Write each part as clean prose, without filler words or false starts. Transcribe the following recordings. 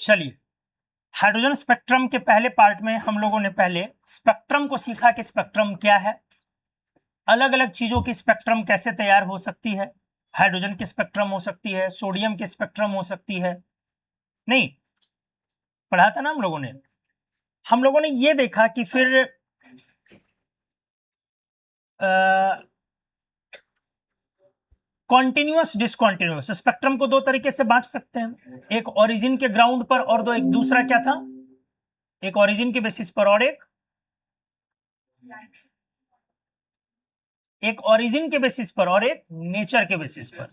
चलिए, hydrogen spectrum के पहले पार्ट में हम लोगों ने पहले स्पेक्ट्रम को सीखा कि स्पेक्ट्रम क्या है, अलग अलग चीजों की स्पेक्ट्रम कैसे तैयार हो सकती है। हाइड्रोजन की स्पेक्ट्रम हो सकती है, सोडियम की स्पेक्ट्रम हो सकती है, नहीं पढ़ा था ना हम लोगों ने। हम लोगों ने ये देखा कि फिर कॉन्टिन्यूअस डिसकॉन्टिन्यूअस स्पेक्ट्रम को दो तरीके से बांट सकते हैं, एक ओरिजिन के ग्राउंड पर और दो एक दूसरा क्या था, एक ओरिजिन के बेसिस पर और एक ओरिजिन के बेसिस पर और एक नेचर के बेसिस पर।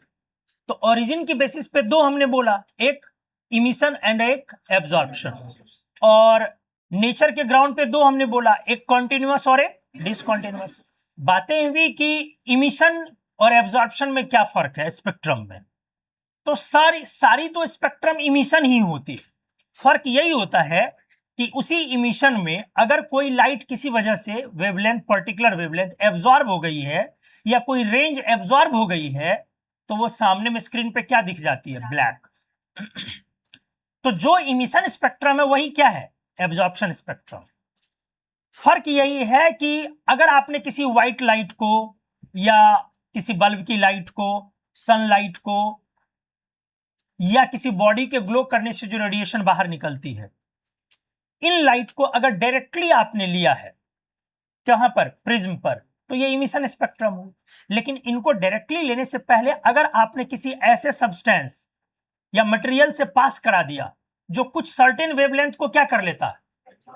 तो ओरिजिन के बेसिस पे दो हमने बोला, एक इमिशन एंड एक एब्जॉर्प्शन, और नेचर के ग्राउंड पे दो हमने बोला, एक कॉन्टिन्यूअस और एक डिसकॉन्टिन्यूअस। बातें हुई कि इमिशन और एब्जॉर्प्शन में क्या फर्क है स्पेक्ट्रम में। तो सारी तो स्पेक्ट्रम इमिशन ही होती है, फर्क यही होता है कि उसी इमिशन में अगर कोई लाइट किसी वजह से वेवलेंथ, पर्टिकुलर वेवलेंथ एब्जॉर्ब हो गई है या कोई रेंज एब्जॉर्ब हो गई है तो वो सामने में स्क्रीन पे क्या दिख जाती है, ब्लैक। तो जो इमिशन स्पेक्ट्रम है वही क्या है, एब्जॉर्प्शन स्पेक्ट्रम। फर्क यही है कि अगर आपने किसी व्हाइट लाइट को या किसी बल्ब की लाइट को, सनलाइट को या किसी बॉडी के ग्लो करने से जो रेडिएशन बाहर निकलती है, इन लाइट को अगर डायरेक्टली आपने लिया है कहां पर, प्रिज्म पर, तो ये इमिशन स्पेक्ट्रम हो। लेकिन इनको डायरेक्टली लेने से पहले अगर आपने किसी ऐसे सब्सटेंस या मटेरियल से पास करा दिया जो कुछ सर्टेन वेवलेंथ को क्या कर लेता है,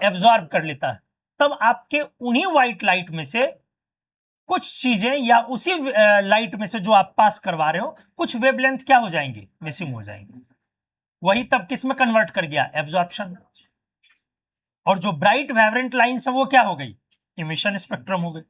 एब्जॉर्ब कर लेता है, तब आपके उन्हीं व्हाइट लाइट में से कुछ चीजें या उसी लाइट में से जो आप पास करवा रहे हो कुछ वेवलेंथ क्या हो जाएंगी, मिसिंग हो जाएंगी। वही तब किस में कन्वर्ट कर गया, एब्जॉर्प्शन। और जो ब्राइट वाइब्रेंट लाइन्स है वो क्या हो गई, इमिशन स्पेक्ट्रम हो गई।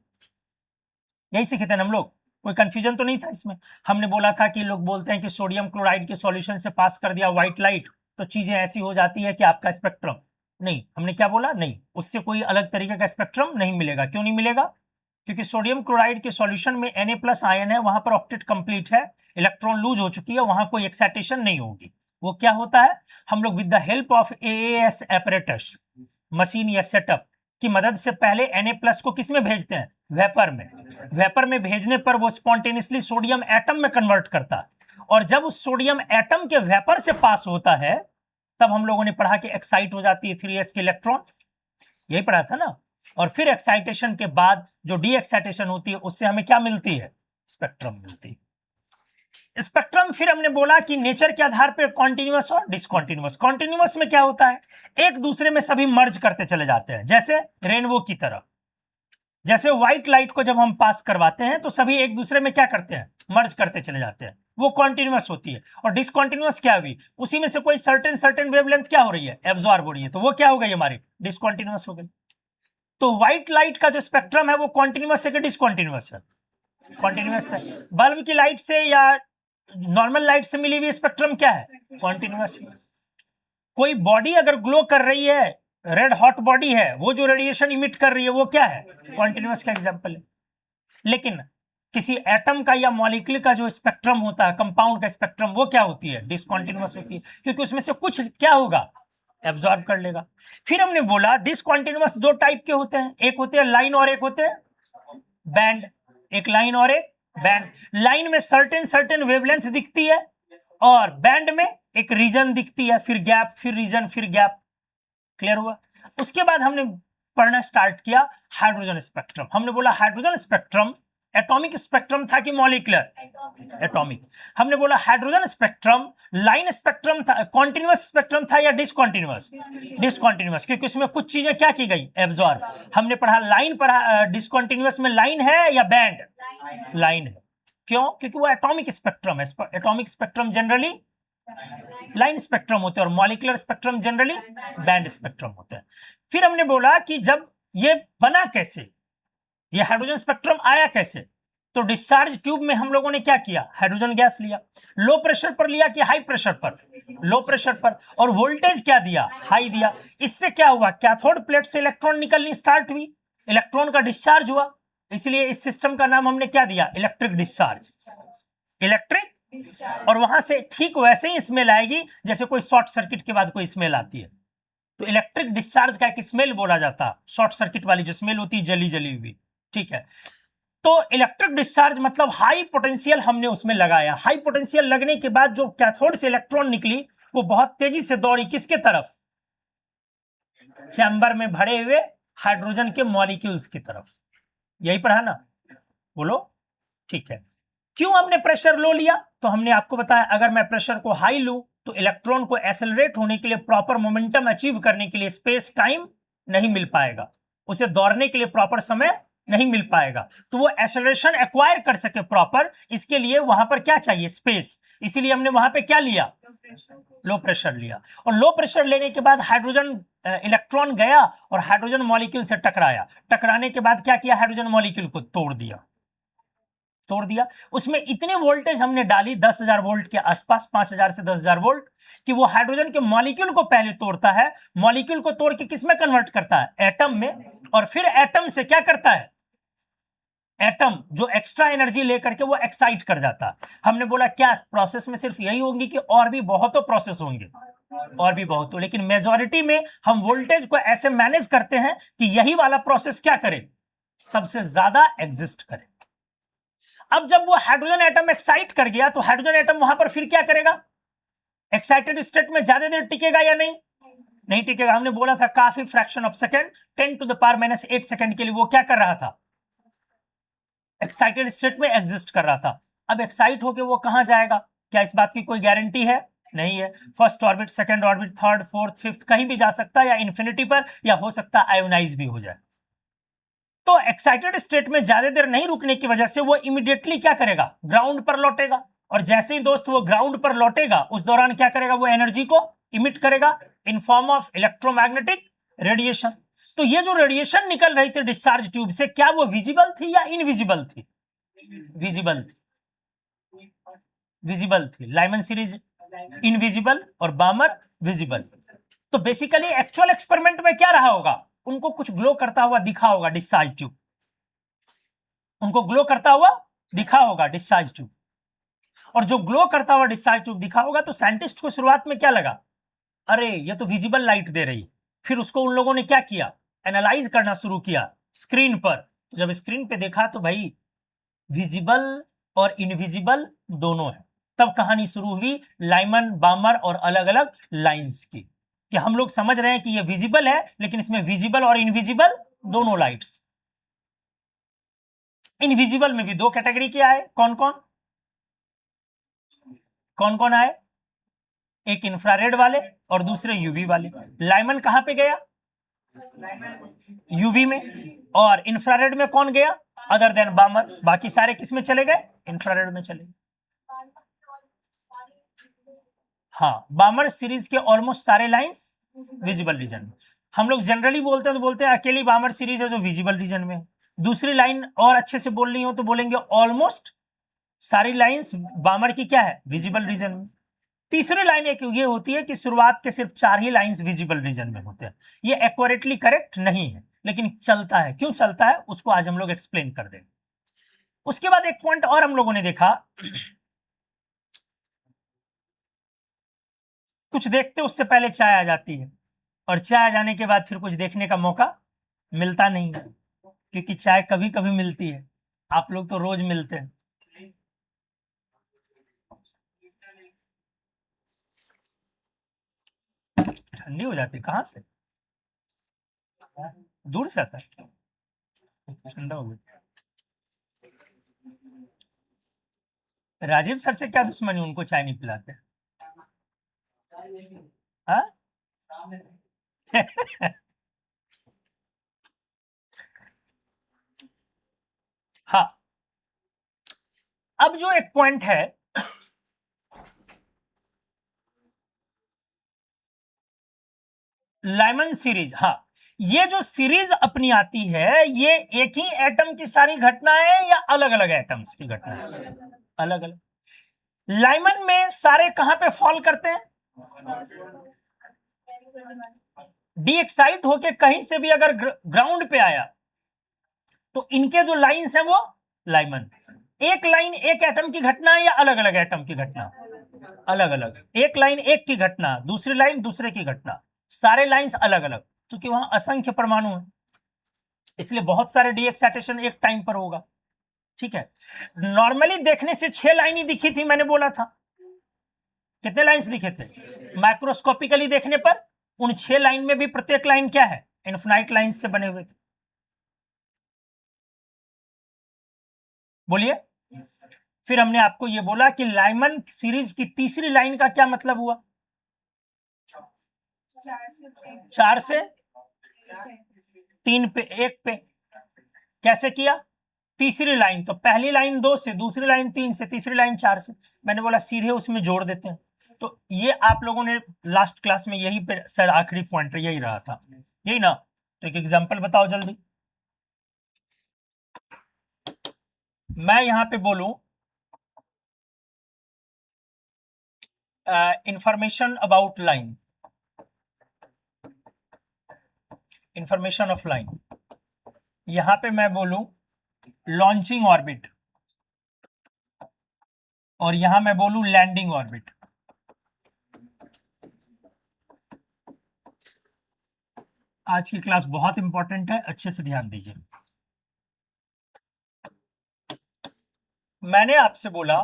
यही सीखे थे हम लोग, कोई कंफ्यूजन तो नहीं था इसमें। हमने बोला था कि लोग बोलते हैं कि सोडियम क्लोराइड के सॉल्यूशन से पास कर दिया व्हाइट लाइट तो चीजें ऐसी हो जाती है कि आपका स्पेक्ट्रम नहीं, हमने क्या बोला, नहीं, उससे कोई अलग तरीके का स्पेक्ट्रम नहीं मिलेगा। क्यों नहीं मिलेगा, क्योंकि सोडियम क्लोराइड के सॉल्यूशन में Na+ आयन है, वहां पर ऑक्टेट कंप्लीट है, इलेक्ट्रॉन लूज हो चुकी है, वहां कोई एक्साइटेशन नहीं होगी। वो क्या होता है, हम लोग with the help of AAS apparatus, machine या सेटअप की मदद से पहले Na+ को किस में भेजते हैं, वेपर में। वेपर में भेजने पर वो स्पॉन्टेनियसली सोडियम एटम में कन्वर्ट करता है, और जब उस सोडियम एटम के वेपर से पास होता है तब हम लोगों ने पढ़ा कि एक्साइट हो जाती है 3s के इलेक्ट्रॉन, यही पढ़ा था ना। और फिर एक्साइटेशन के बाद जो डी एक्साइटेशन होती है उससे हमें क्या मिलती है, स्पेक्ट्रम मिलती है। स्पेक्ट्रम फिर हमने बोला कि नेचर के आधार पर कॉन्टिन्यूअस और डिसकॉन्टिन्यूअस। कॉन्टिन्यूअस में क्या होता है, एक दूसरे में सभी मर्ज करते चले जाते हैं, जैसे रेनबो की तरह। जैसे व्हाइट लाइट को जब हम पास करवाते हैं तो सभी एक दूसरे में क्या करते हैं, मर्ज करते चले जाते हैं, वो कॉन्टिन्यूअस होती है। और डिसकॉन्टिन्यूअस क्या हुई, उसी में से कोई सर्टेन वेवलेंथ क्या हो रही है, एब्जॉर्ब हो रही है, तो वो क्या हो गई हमारी, डिसकॉन्टिन्यूअस हो गई। तो व्हाइट लाइट का जो स्पेक्ट्रम है वो कॉन्टिन्यूअस है कि डिसकॉन्टिन्यूअस है, कॉन्टिन्यूअस है। बल्ब की लाइट से या नॉर्मल लाइट से मिली हुई स्पेक्ट्रम क्या है, कॉन्टिन्यूअस है। कोई बॉडी अगर ग्लो कर रही है, रेड हॉट बॉडी है, वो जो रेडिएशन इमिट कर रही है वो क्या है, कॉन्टिन्यूअस का एग्जांपल है। लेकिन किसी एटम का या मॉलिक्यूल का जो स्पेक्ट्रम होता है, कंपाउंड का स्पेक्ट्रम, वो क्या होती है, डिसकॉन्टिन्यूअस होती है, क्योंकि उसमें से कुछ क्या होगा, एब्जॉर्ब कर लेगा। फिर हमने बोला डिसकॉन्टिन्यूअस दो टाइप के होते हैं, एक होते हैं लाइन और एक होते हैं बैंड। एक लाइन और एक बैंड। लाइन में सर्टेन वेवलेंथ दिखती है और बैंड में एक रीजन दिखती है, फिर गैप, फिर रीजन, फिर गैप। क्लियर हुआ। उसके बाद हमने पढ़ना स्टार्ट किया हाइड्रोजन स्पेक्ट्रम। हमने बोला हाइड्रोजन स्पेक्ट्रम एटॉमिक स्पेक्ट्रम था कि मॉलिक्यूलर, एटॉमिक। हमने बोला हाइड्रोजन स्पेक्ट्रम लाइन स्पेक्ट्रम था, कॉन्टिन्यूअस स्पेक्ट्रम था या डिसकॉन्टिन्यूअस, डिसकॉन्टिन्यूअस, क्योंकि उसमें कुछ चीजें क्या की गई, एब्जॉर्ब। हमने पढ़ा लाइन पढ़ा, डिसकॉन्टिन्यूअस में लाइन है या बैंड, लाइन है। क्यों, क्योंकि वो एटॉमिक स्पेक्ट्रम है। Atomic spectrum generally line spectrum होते हैं और molecular spectrum generally band spectrum होते हैं। फिर हमने बोला कि जब ये बना कैसे, ये हाइड्रोजन स्पेक्ट्रम आया कैसे, तो डिस्चार्ज ट्यूब में हम लोगों ने क्या किया, हाइड्रोजन गैस लिया। लो प्रेशर पर लिया कि हाई प्रेशर पर, लो प्रेशर पर, और वोल्टेज क्या दिया, हाई दिया। इससे क्या हुआ, कैथोड प्लेट से इलेक्ट्रॉन निकलनी स्टार्ट हुई, इलेक्ट्रॉन का डिस्चार्ज हुआ, इसलिए इस सिस्टम का नाम हमने क्या दिया, इलेक्ट्रिक डिस्चार्ज, इलेक्ट्रिक और वहां से ठीक वैसे ही स्मेल आएगी जैसे कोई शॉर्ट सर्किट के बाद कोई स्मेल आती है। तो इलेक्ट्रिक डिस्चार्ज का एक स्मेल बोला जाता है, शॉर्ट सर्किट वाली जो स्मेल होती है जली जली हुई, ठीक है। तो इलेक्ट्रिक डिस्चार्ज मतलब हाई पोटेंशियल हमने उसमें लगाया, हाई पोटेंशियल लगने के बाद जो कैथोड से इलेक्ट्रॉन निकली वो बहुत तेजी से दौड़ी किसके तरफ, चैम्बर में भरे हुए हाइड्रोजन के मॉलिक्यूल्स की तरफ। यही पढ़ा ना, बोलो, ठीक है। क्यों हमने प्रेशर लो लिया, तो हमने आपको बताया अगर मैं प्रेशर को हाई लूं तो इलेक्ट्रॉन को एक्सेलरेट होने के लिए, प्रॉपर मोमेंटम अचीव करने के लिए स्पेस टाइम नहीं मिल पाएगा, उसे दौड़ने के लिए प्रॉपर समय नहीं मिल पाएगा। तो वो एक्सेलरेशन एक्वायर कर सके प्रॉपर, इसके लिए वहां पर क्या चाहिए, स्पेस। इसीलिए हमने वहां पे क्या लिया, लो प्रेशर लिया। और लो प्रेशर लेने के बाद हाइड्रोजन इलेक्ट्रॉन गया और हाइड्रोजन मॉलिक्यूल से टकराया, टकराने के बाद क्या किया, हाइड्रोजन मॉलिक्यूल को तोड़ दिया, तोड़ दिया। उसमें इतनी वोल्टेज हमने डाली 10,000 वोल्ट के आसपास, 5,000 से 10,000 वोल्ट, कि वो हाइड्रोजन के मॉलिक्यूल को पहले तोड़ता है, मॉलिक्यूल को तोड़ के किस में कन्वर्ट करता है, एटम में, और फिर एटम से क्या करता है, एटम जो एक्स्ट्रा एनर्जी लेकर के वो एक्साइट कर जाता है। हमने बोला क्या प्रोसेस में सिर्फ यही होंगी कि और भी बहुत प्रोसेस होंगे, और भी बहुत, लेकिन मेजॉरिटी में हम वोल्टेज को ऐसे मैनेज करते हैं कि यही वाला प्रोसेस क्या करे, सबसे ज्यादा एग्जिस्ट करे। अब जब वो हाइड्रोजन एटम एक्साइट कर गया तो हाइड्रोजन एटम वहां पर फिर क्या करेगा, एक्साइटेड स्टेट में ज्यादा देर टिकेगा या नहीं, नहीं टिकेगा। हमने बोला था काफी फ्रैक्शन ऑफ सेकेंड, 10⁻⁻8 सेकेंड के लिए वो क्या कर रहा था, एक्साइटेड स्टेट में एग्जिस्ट कर रहा था। अब एक्साइट होके वो कहां जाएगा, क्या इस बात की कोई गारंटी है, नहीं है। First orbit, second orbit, third, fourth, fifth, कहीं भी जा सकता है, या इन्फिनिटी पर, या हो सकता है आयोनाइज भी हो जाए। तो एक्साइटेड स्टेट में ज्यादा देर नहीं रुकने की वजह से वो इमीडिएटली क्या करेगा, ग्राउंड पर लौटेगा। और जैसे ही दोस्त वो ग्राउंड पर लौटेगा उस दौरान क्या करेगा, वो एनर्जी को इमिट करेगा in form of electromagnetic radiation. तो ये जो रेडिएशन निकल रही थी डिस्चार्ज ट्यूब से, क्या वो विजिबल थी या इनविजिबल थी, विजिबल थी, विजिबल थी। लाइमन सीरीज इनविजिबल और बामर विजिबल। तो बेसिकली एक्चुअल एक्सपेरिमेंट में क्या रहा होगा, उनको कुछ ग्लो करता हुआ दिखा होगा डिस्चार्ज ट्यूब, उनको ग्लो करता हुआ दिखा होगा डिस्चार्ज ट्यूब। और जो ग्लो करता हुआ डिस्चार्ज ट्यूब दिखा होगा तो साइंटिस्ट को शुरुआत में क्या लगा, अरे ये तो विजिबल लाइट दे रही। फिर उसको उन लोगों ने क्या किया, एनालाइज करना शुरू किया स्क्रीन पर। तो जब स्क्रीन पे देखा तो भाई विजिबल और इनविजिबल दोनों है। तब कहानी शुरू हुई लाइमन, बामर और अलग अलग लाइंस की, कि हम लोग समझ रहे हैं कि ये विजिबल है लेकिन इसमें विजिबल और इनविजिबल दोनों लाइट्स। इनविजिबल में भी दो कैटेगरी के आए, कौन कौन, कौन कौन आए, एक इंफ्रारेड वाले और दूसरे यूवी वाले। लाइमन कहां पे गया, यूवी में, और इंफ्रारेड में कौन गया, अदर देन बामर। बाकी सारे किस में चले गए, इंफ्रारेड में चले गए। हाँ, बामर सीरीज के ऑलमोस्ट सारे लाइंस विजिबल रीजन में। हम लोग जनरली बोलते हैं तो बोलते हैं अकेली बामर सीरीज है जो विजिबल रीजन में है। दूसरी लाइन और अच्छे से बोलनी हो तो बोलेंगे ऑलमोस्ट सारी लाइंस बामर की क्या है, विजिबल रीजन में। तीसरी लाइन एक ये होती है कि शुरुआत के सिर्फ 4 ही लाइंस विजिबल रीजन में होते हैं। ये एक्यूरेटली करेक्ट नहीं है लेकिन चलता है। क्यों चलता है उसको आज हम लोग एक्सप्लेन कर देंगे। उसके बाद एक पॉइंट और हम लोगों ने देखा, कुछ देखते उससे पहले चाय आ जाती है, और चाय आ जाने के बाद फिर कुछ देखने का मौका मिलता नहीं है, क्योंकि चाय कभी कभी मिलती है, आप लोग तो रोज मिलते हैं। ठंडी हो जाती है, कहां से, दूर से आता है, ठंडा हो गया। राजीव सर से क्या दुश्मनी, उनको चाय नहीं पिलाते, हाँ? हाँ, अब जो एक पॉइंट है, लाइमन सीरीज, हाँ, ये जो सीरीज अपनी आती है ये एक ही एटम की सारी घटनाएं है या अलग अलग एटम्स की घटना है, अलग अलग। लाइमन में सारे कहां पे फॉल करते हैं, डी एक्साइट होके कहीं से भी अगर ग्राउंड पे आया तो इनके जो लाइंस हैं वो लाइमन। एक लाइन एक एटम की घटना है या अलग अलग एटम की घटना? अलग अलग। एक लाइन एक की घटना, दूसरी लाइन दूसरे की घटना, सारे लाइंस अलग अलग, क्योंकि वहां असंख्य परमाणु है, इसलिए बहुत सारे डी एक्साइटेशन एक टाइम पर होगा। ठीक है, नॉर्मली देखने से 6 लाइन ही दिखी थी, मैंने बोला था। कितने लाइंस दिखे थे? माइक्रोस्कोपिकली देखने पर उन 6 लाइन में भी प्रत्येक लाइन क्या है? इनफिनाइट लाइंस से बने हुए थे। बोलिए। फिर हमने आपको यह बोला कि लाइमन सीरीज की तीसरी लाइन का क्या मतलब हुआ? 4 से 3 पे, 1 पे। कैसे किया? तीसरी लाइन, तो पहली लाइन 2 से, दूसरी लाइन 3 से, तीसरी लाइन 4 से। मैंने बोला सीधे उसमें जोड़ देते हैं। तो ये आप लोगों ने लास्ट क्लास में यही पे सर आखिरी पॉइंट यही रहा था, यही ना? तो एक एग्जांपल बताओ जल्दी। मैं यहां पे बोलूं information about line, information of line, यहां पे मैं बोलूं लॉन्चिंग ऑर्बिट, और यहां मैं बोलूं लैंडिंग ऑर्बिट। आज की क्लास बहुत इंपॉर्टेंट है, अच्छे से ध्यान दीजिए। मैंने आपसे बोला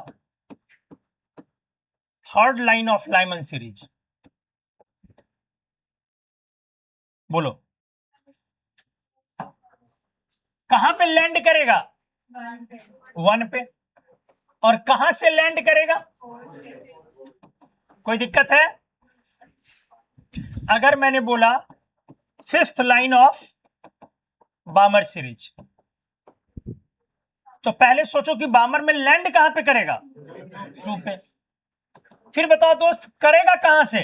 third line of Lyman series, बोलो कहां पे लैंड करेगा? 1 पे। और कहां से लैंड करेगा? कोई दिक्कत है? अगर मैंने बोला fifth line of Balmer series, तो पहले सोचो कि बामर में लैंड कहां पे करेगा? 2 पे। फिर बताओ दोस्त करेगा कहां से?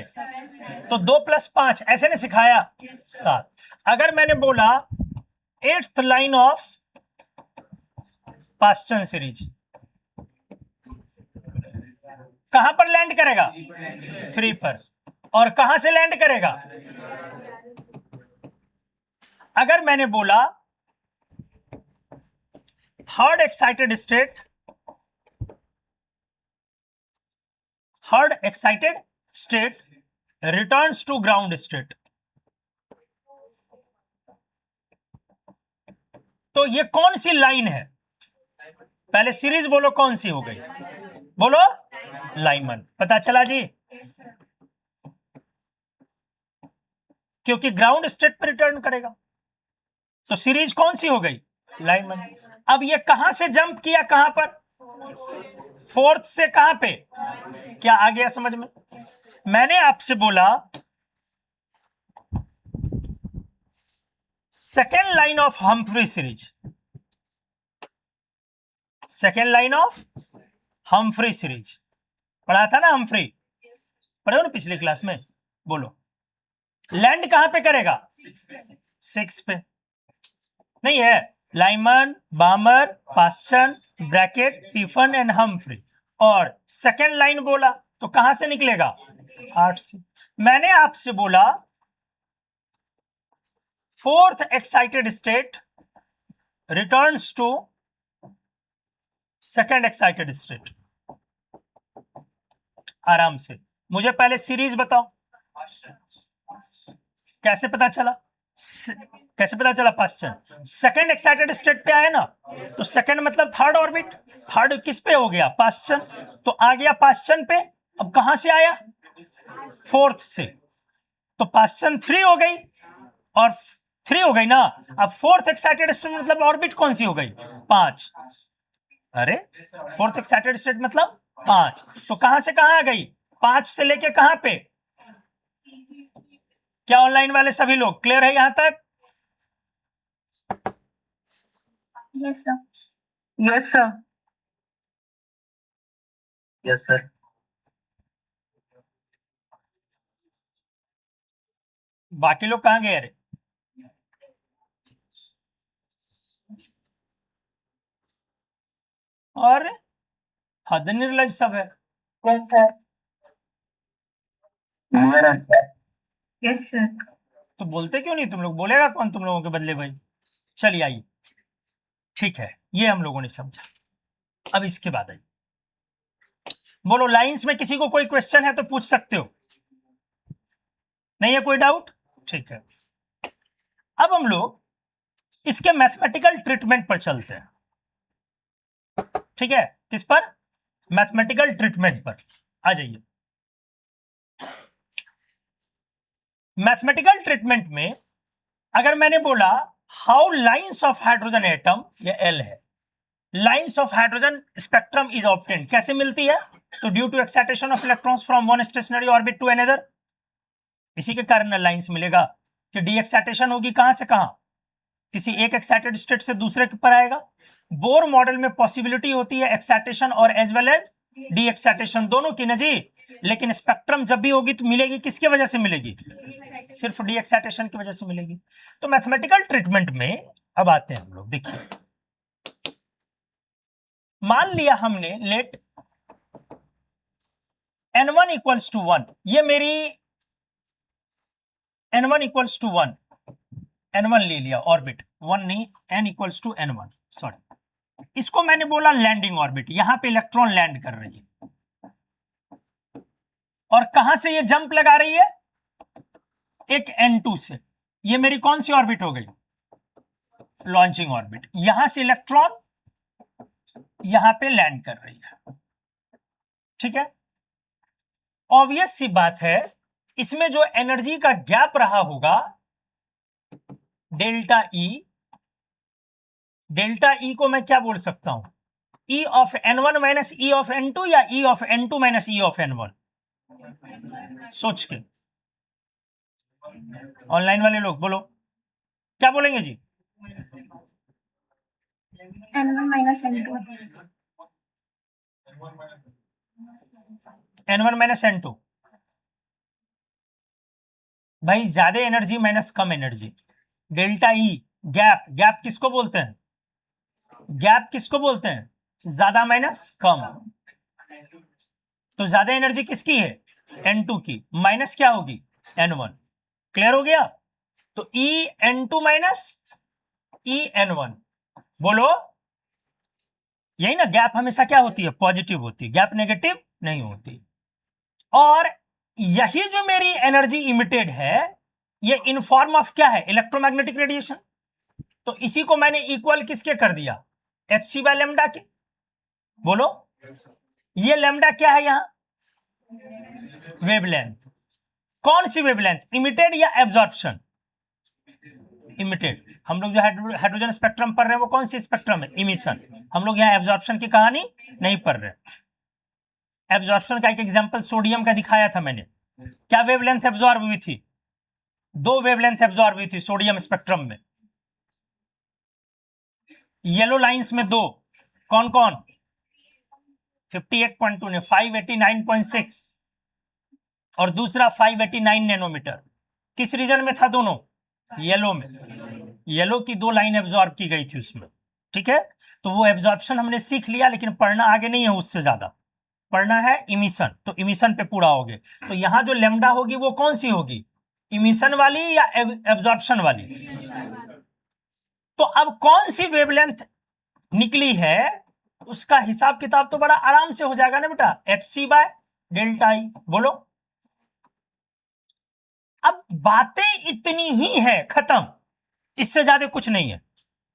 तो 2 + 5 ऐसे ने सिखाया 7। अगर मैंने बोला eighth line of Paschen series, कहां पर लैंड करेगा? 3 पर। और कहां से लैंड करेगा? अगर मैंने बोला third excited state, third excited state returns to ground state, तो ये कौन सी लाइन है? पहले सीरीज बोलो कौन सी हो गई? बोलो लाइमन। पता चला जी? क्योंकि ग्राउंड स्टेट पर रिटर्न करेगा, तो सीरीज कौन सी हो गई? लाइमन। अब ये कहां से जंप किया? कहां पर? 4th से कहां पे? क्या आ गया समझ में? मैंने आपसे बोला second line of Humphry series, second line of Humphry series पढ़ा था ना? हम्फ्री पढ़े हो ना पिछली क्लास में? बोलो लैंड कहां पे करेगा? 6 पे। नहीं है? Lyman, बामर, Paschen, bracket, tiffin and Humphry, और सेकेंड लाइन बोला तो कहां से निकलेगा? 8 से। मैंने आपसे बोला fourth excited state returns to second excited state. आराम से मुझे पहले सीरीज बताओ, कैसे पता चला? कैसे पता चला? पास्चन सेकेंड एक्साइटेड स्टेट पे आया ना, तो सेकेंड मतलब थर्ड ऑर्बिट, थर्ड किस पे हो गया? पास्चन, तो आ गया पास्चन पे। अब कहां से आया? 4th से, तो पास्चन 3 हो गई, और 3 हो गई ना। अब फोर्थ एक्साइटेड स्टेट मतलब ऑर्बिट कौन सी हो गई? 5। अरे फोर्थ एक्साइटेड स्टेट मतलब 5, तो कहां से कहां आ गई? 5 से लेके कहां पे? क्या ऑनलाइन वाले सभी लोग क्लियर है यहां तक? Yes sir. Yes sir. Yes sir. बाकी लोग कहां गए? अरे और हद निर्लज सब है। Yes sir. Yes sir. तो बोलते क्यों नहीं तुम लोग? बोलेगा कौन तुम लोगों के बदले भाई? चलिए आइए, ठीक है, ये हम लोगों ने समझा। अब इसके बाद आई, बोलो लाइंस में किसी को कोई क्वेश्चन है तो पूछ सकते हो, नहीं है कोई डाउट? ठीक है, अब हम लोग इसके मैथमेटिकल ट्रीटमेंट पर चलते हैं। ठीक है, किस पर? मैथमेटिकल ट्रीटमेंट पर आ जाइए। मैथमेटिकल ट्रीटमेंट में अगर मैंने बोला how lines of hydrogen atom, ये एल है, lines of hydrogen spectrum is obtained, कैसे मिलती है? तो due to excitation of electrons from one stationary orbit to another, इसी के कारण लाइंस मिलेगा कि डी एक्साइटेशन होगी कहां से कहां, किसी एक एक्साइटेड स्टेट से दूसरे पर आएगा। बोर मॉडल में पॉसिबिलिटी होती है एक्साइटेशन और as well as de excitation दोनों की ना जी, लेकिन स्पेक्ट्रम जब भी होगी तो मिलेगी किसके वजह से मिलेगी? सिर्फ डी एक्साइटेशन की वजह से मिलेगी। तो मैथमेटिकल ट्रीटमेंट में अब आते हैं हम लोग, देखिए मान लिया हमने लेट n1 इक्वल्स टू 1, ये मेरी n1 इक्वल्स टू 1, n1 ले लिया ऑर्बिट, 1 नहीं, n equals to n1, sorry, इसको मैंने बोला लैंडिंग ऑर्बिट, यहां पे इलेक्ट्रॉन लैंड कर रही है, और कहां से ये जंप लगा रही है? एक n2 से। ये मेरी कौन सी ऑर्बिट हो गई? Launching orbit. यहां से इलेक्ट्रॉन यहां पे लैंड कर रही है। ठीक है, ऑब्वियस सी बात है, इसमें जो एनर्जी का गैप रहा होगा डेल्टा ई, डेल्टा ई को मैं क्या बोल सकता हूं? ई of n1 minus E of n2 या ई of n2 minus E of n1? सोच के, ऑनलाइन वाले लोग बोलो क्या बोलेंगे जी? n1 minus n2 n1 minus n2, भाई ज्यादा एनर्जी माइनस कम energy, delta E gap, gap किसको बोलते हैं? गैप किसको बोलते हैं? ज्यादा माइनस कम। तो ज्यादा एनर्जी किसकी है? n2 की, माइनस क्या होगी? n1। क्लियर हो गया? तो ई n2 माइनस ई n1, बोलो यही ना, गैप हमेशा क्या होती है? पॉजिटिव होती है, गैप नेगेटिव नहीं होती। और यही जो मेरी एनर्जी इमिटेड है ये इन फॉर्म ऑफ क्या है? Electromagnetic radiation. तो इसी को मैंने इक्वल किसके कर दिया? hc बाय लेमडा के। बोलो ये लेमडा क्या है? यहां वेवलेंथ। कौन सी वेवलेंथ? इमिटेड या एब्जॉर्प्शन? इमिटेड। हम लोग जो हाइड्रोजन स्पेक्ट्रम पढ़ रहे हैं वो कौन सी स्पेक्ट्रम है? इमिशन। हम लोग यहाँ एब्जॉर्प्शन की कहानी नहीं पढ़ रहे। एब्जॉर्प्शन का एक एग्जांपल सोडियम का दिखाया था मैंने, क्या वेवलेंथ एब्जॉर्ब हुई थी? 2 वेवलेंथ एब्जॉर्ब हुई थी सोडियम स्पेक्ट्रम में। येलो लाइंस में 2, कौन कौन? 58.2 ने 589.6 और दूसरा 589 नैनोमीटर। किस रीजन में था दोनों? येलो में। येलो की 2 लाइन एब्जॉर्ब की गई थी उसमें। ठीक है, तो वो एब्जॉर्प्शन हमने सीख लिया, लेकिन पढ़ना आगे नहीं है, उससे ज्यादा पढ़ना है इमिशन। तो इमिशन पे पूरा हो गए। तो यहां जो लेमडा होगी वो कौन सी होगी? इमिशन वाली या एब्जॉर्प्शन वाली? तो अब कौन सी वेवलेंथ निकली है उसका हिसाब किताब तो बड़ा आराम से हो जाएगा ना बेटा, hc बाय डेल्टा ई। बोलो, अब बातें इतनी ही है, खत्म, इससे ज्यादा कुछ नहीं है।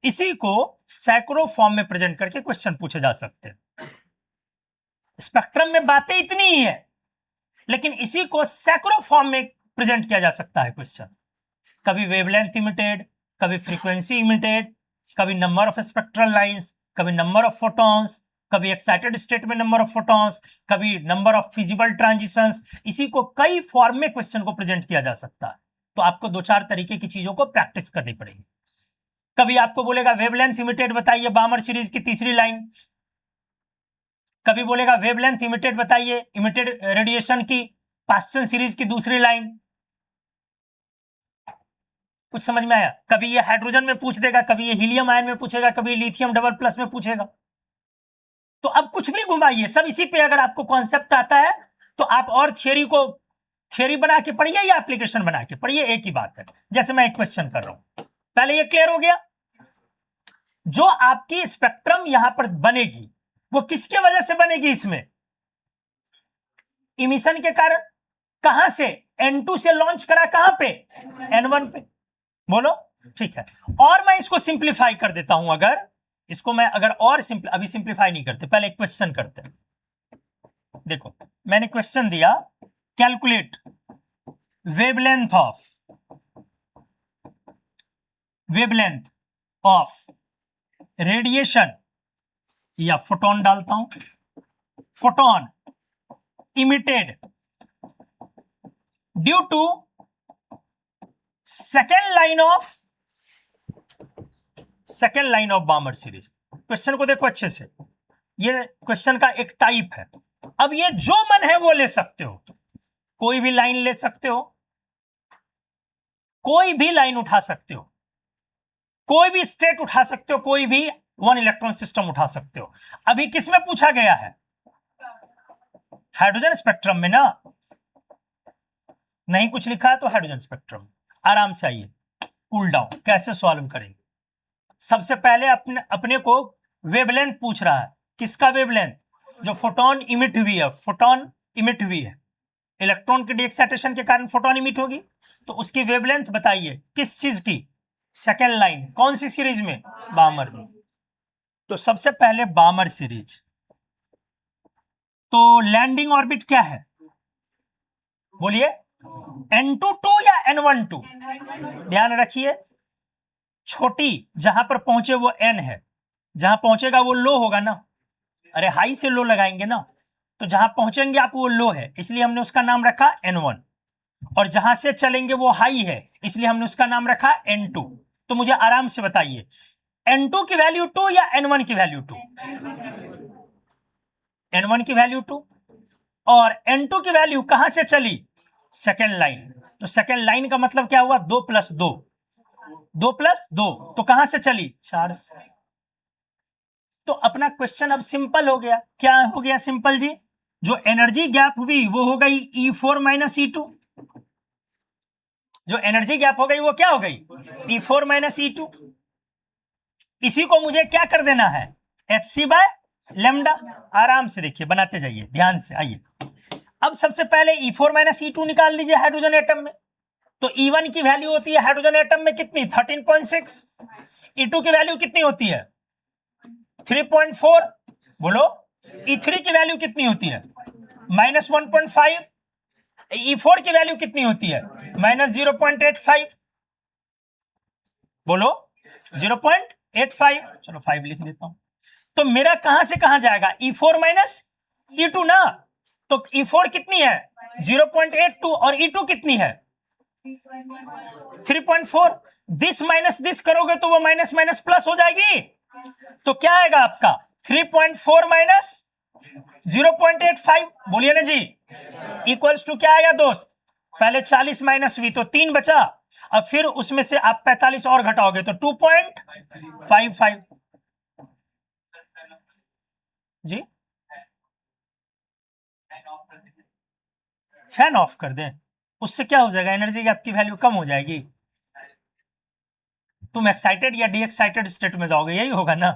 इसी को सैकड़ों फॉर्म में प्रेजेंट करके क्वेश्चन पूछे जा सकते हैं। स्पेक्ट्रम में बातें इतनी ही है, लेकिन इसी को सैकड़ों फॉर्म में प्रेजेंट किया जा सकता है क्वेश्चन। कभी वेवलेंथ इमिटेड, कभी फ्रीक्वेंसी इमिटेड, कभी नंबर ऑफ स्पेक्ट्रल लाइंस, कभी नंबर ऑफ फोटॉन्स, कभी एक्साइटेड स्टेट में नंबर ऑफ फोटॉन्स, कभी नंबर ऑफ फिजिबल ट्रांजिशंस। इसी को कई फॉर्म में क्वेश्चन को प्रेजेंट किया जा सकता है। तो आपको 2-4 तरीके की चीजों को प्रैक्टिस करनी पड़ेगी। कभी आपको बोलेगा वेवलेंथ इमिटेड बताइए, बामर सीरीज की तीसरी लाइन। कभी बोलेगा वेवलेंथ इमिटेड बताइए, इमिटेड रेडिएशन की पास्चन सीरीज की दूसरी लाइन। कुछ समझ में आया? कभी ये हाइड्रोजन में पूछ देगा, कभी ये हीलियम आयन में पूछेगा, कभी लिथियम डबल प्लस में पूछेगा। तो अब कुछ भी घुमाइए, सब इसी पे अगर आपको कॉन्सेप्ट आता है तो आप और थियरी बना के पढ़िए या एप्लीकेशन बना के पढ़िए, एक ही बात है। जैसे मैं एक क्वेश्चन कर रहा हूं, पहले ये क्लियर हो गया? जो आपकी स्पेक्ट्रम यहां पर बनेगी वो किसके वजह से बनेगी इसमें? इमिशन के कारण। कहां से? N2 से लॉन्च करा कहां पे? N1 पे। बोलो ठीक है। और मैं इसको सिंप्लीफाई कर देता हूं। अगर इसको मैं और अभी सिंप्लीफाई नहीं करते, पहले एक क्वेश्चन करते हैं। देखो मैंने क्वेश्चन दिया, कैलकुलेट वेवलेंथ ऑफ रेडिएशन, या फोटोन डालता हूं, photon emitted due to second line of Balmer series. Question को देखो अच्छे से, ये क्वेश्चन का एक टाइप है। अब ये जो मन है वो ले सकते हो, कोई भी लाइन ले सकते हो, कोई भी लाइन उठा सकते हो, कोई भी स्टेट उठा सकते हो, कोई भी वन इलेक्ट्रॉन सिस्टम उठा सकते हो। अभी किसमें पूछा गया है? हाइड्रोजन स्पेक्ट्रम में ना। नहीं कुछ लिखा है तो हाइड्रोजन स्पेक्ट्रम। आराम से आइए, कूल डाउन। कैसे सॉल्व करेंगे? सबसे पहले अपने को वेवलेंथ पूछ रहा है। किसका वेवलेंथ? जो फोटोन इमिट हुई है, फोटोन इमिट हुई है, इलेक्ट्रॉन के डीएक्साइटेशन के कारण फोटोन इमिट होगी, तो उसकी वेवलेंथ बताइए। किस चीज की? Second line. कौन सी सीरीज में? बामर में। तो सबसे पहले बामर सीरीज। तो लैंडिंग ऑर्बिट क्या है? बोलिए, N22 या N12? ध्यान रखिए, छोटी जहां पर पहुंचे वो N है, जहां पहुंचेगा वो लो होगा ना। अरे हाई से लो लगाएंगे ना, तो जहां पहुंचेंगे आप वो लो है, इसलिए हमने उसका नाम रखा N1। और जहां से चलेंगे वो हाई है, इसलिए हमने उसका नाम रखा N2। तो मुझे आराम से बताइए, N2 की वैल्यू 2 या N1 की वैल्यू 2? N1 की वैल्यू 2। और N2 की वैल्यू कहां से चली? Second line. तो सेकेंड लाइन का मतलब क्या हुआ? 2 + 2, 2 + 2। तो कहां से चली? 4 से। तो अपना क्वेश्चन अब सिंपल हो गया। क्या हो गया सिंपल जी? जो एनर्जी गैप हुई वो हो गई E4 - E2। जो एनर्जी गैप हो गई वो क्या हो गई? E4 - E2। इसी को मुझे क्या कर देना है? hc/λ। आराम से देखिए, बनाते जाइए, ध्यान से आइए। अब सबसे पहले E4 - E2 निकाल लीजिए हाइड्रोजन एटम में। तो E1 की वैल्यू होती है हाइड्रोजन एटम में कितनी? 13.6। E2 की वैल्यू कितनी होती है? 3.4। बोलो, E3 की वैल्यू कितनी होती है? -1.5। E4 की वैल्यू कितनी होती है? -0.85। बोलो, 0.85। चलो 5 लिख देता हूं। तो मेरा कहां से कहां जाएगा? E4 - E2 ना। तो E4 कितनी है? 0.82। और E2 कितनी है? 3.4। दिस माइनस दिस करोगे तो वो माइनस माइनस प्लस हो जाएगी। तो क्या आएगा आपका? 3.4 - 0.85। बोलिए ना जी, इक्वल्स टू क्या आएगा दोस्त? पहले 40 - V, तो 3 बचा। अब फिर उसमें से आप 45 और घटाओगे तो 2.55। जी, फैन ऑफ कर दें, उससे क्या हो जाएगा? एनर्जी की आपकी वैल्यू कम हो जाएगी। तुम एक्साइटेड या डी एक्साइटेड स्टेट में जाओगे, यही होगा ना।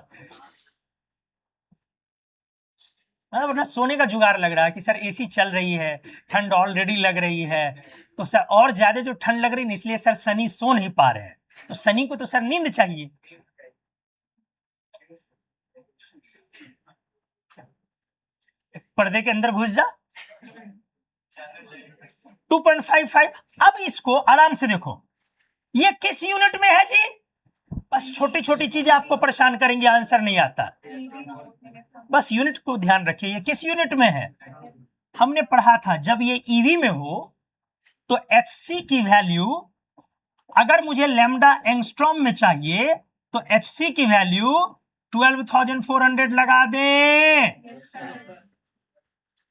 वरना सोने का जुगाड़ लग रहा है कि सर एसी चल रही है, ठंड ऑलरेडी लग रही है, तो सर और ज्यादा जो ठंड लग रही है इसलिए सर सनी सो नहीं पा रहे हैं। तो सनी को तो सर नींद चाहिए। पर्दे के अंदर घुस जा। 2.55। अब इसको आराम से देखो, ये किस यूनिट में है जी? बस छोटी छोटी चीजें आपको परेशान करेंगे, आंसर नहीं आता। बस यूनिट को ध्यान रखिए, ये किस यूनिट में है? हमने पढ़ा था जब ये ईवी में हो तो Hc की वैल्यू, अगर मुझे लैम्डा एंगस्ट्रॉम में चाहिए तो Hc की वैल्यू 12,400 लगा दें।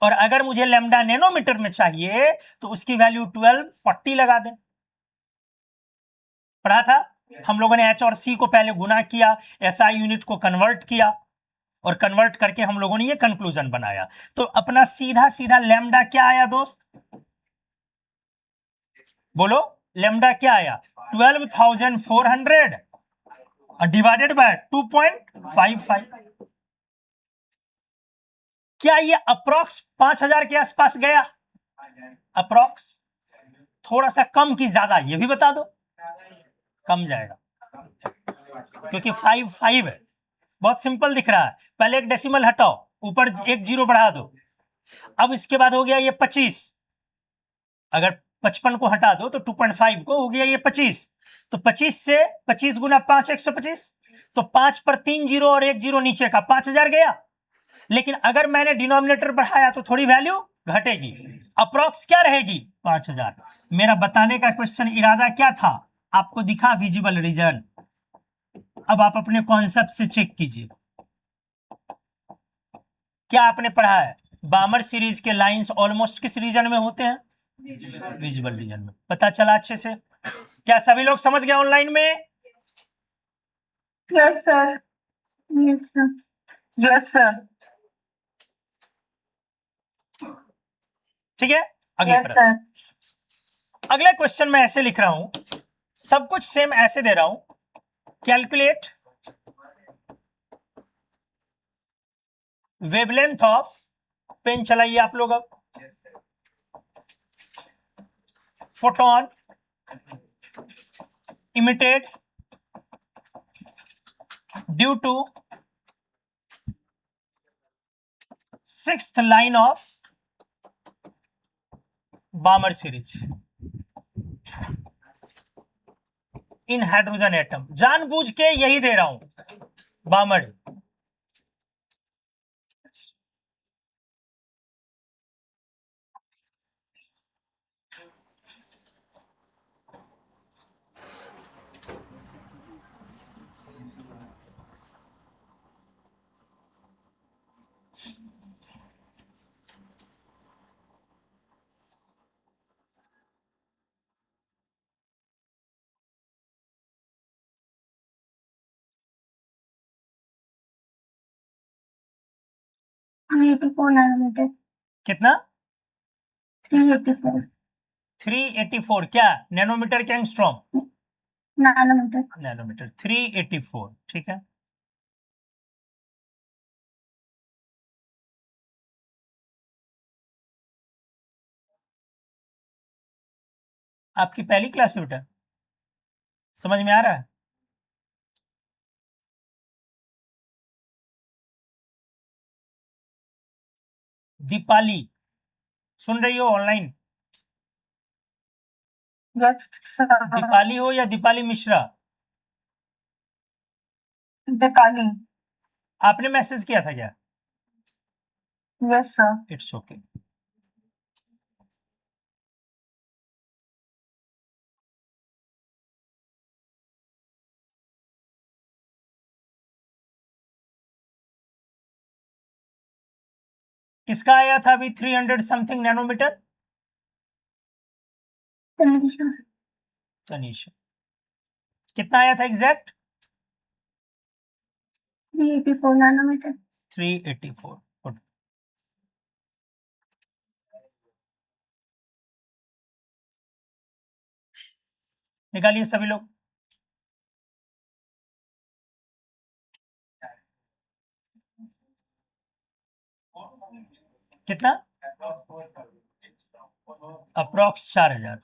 और अगर मुझे लैम्डा नैनोमीटर में चाहिए तो उसकी वैल्यू 1240 लगा दें। पढ़ा था हम लोगों ने। H और C को पहले गुना किया, SI यूनिट को कन्वर्ट किया, और कन्वर्ट करके हम लोगों ने ये कंक्लूजन बनाया। तो अपना सीधा सीधा लैम्डा क्या आया दोस्त? बोलो, लैम्डा क्या आया? 12,400 डिवाइडेड बाय 2.55। क्या ये अप्रोक्स 5,000 के आसपास गया? अप्रोक्स थोड़ा सा कम की ज्यादा, ये भी बता दो। कम जाएगा क्योंकि 5 है। बहुत सिंपल दिख रहा है। पहले एक डेसिमल हटाओ, ऊपर एक जीरो बढ़ा दो। अब इसके बाद हो गया ये 25। अगर 55 को हटा दो तो 2.5 को हो गया ये 25। तो 25 से 25 गुना 5 125। तो 5 पर 3 जीरो और 1 जीरो नीचे का 5,000 गया। लेकिन अगर मैंने डिनोमिनेटर बढ़ाया तो थोड़ी वैल्यू घटेगी। अप्रोक्स क्या रहेगी? 5,000। मेरा बताने का क्वेश्चन इरादा क्या था? आपको दिखा विजिबल रीजन। अब आप अपने कॉन्सेप्ट से चेक कीजिए। क्या आपने पढ़ा है? बामर सीरीज के लाइंस ऑलमोस्ट किस रीजन में होते हैं? विजिबल रीजन में। पता चला अच्छे से? क्या सभी लोग समझ गए ऑनलाइन में? Yes sir. Yes, sir. Yes sir. ठीक है, अगले यस प्रश्न। सर। अगला क्वेश्चन मैं ऐसे लिख रहा हूं, सब कुछ सेम ऐसे दे रहा हूं। कैलकुलेट वेवलेंथ ऑफ, पेन चलाइए आप लोग अब, photon emitted due to sixth line of Balmer series in hydrogen atom. जानबूझ के यही दे रहा हूं, बामर। $384 nanometer. कितना? 384 384। क्या नैनोमीटर क्या एंगस्ट्रॉम? nanometer. नैनोमीटर। 384, ठीक है। आपकी पहली क्लास है बेटा? समझ में आ रहा है? दीपाली सुन रही हो ऑनलाइन? Yes sir. दीपाली हो या दीपाली मिश्रा? दीपाली। आपने मैसेज किया था क्या? Yes sir. It's okay. किसका आया था अभी 300 समथिंग नैनोमीटर? Tanisha. तनीषा। कितना आया था एग्जैक्ट? 384 nanometer. 384। गुड। निकालिए सभी लोग। कितना? अप्रोक्स 4,000।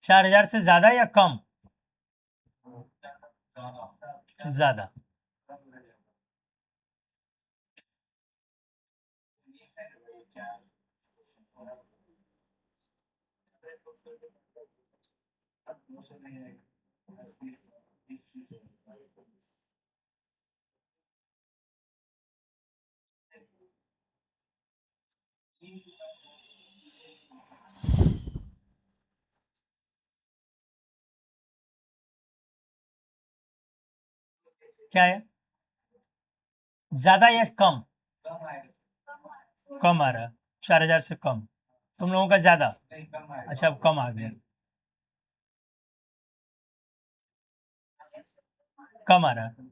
4,000 से ज्यादा या कम? ज्यादा। क्या है? ज्यादा या कम? कम आ रहा है। 4,000 से कम। तुम लोगों का ज्यादा। अच्छा, अब कम आ गया। कम आ रहा है।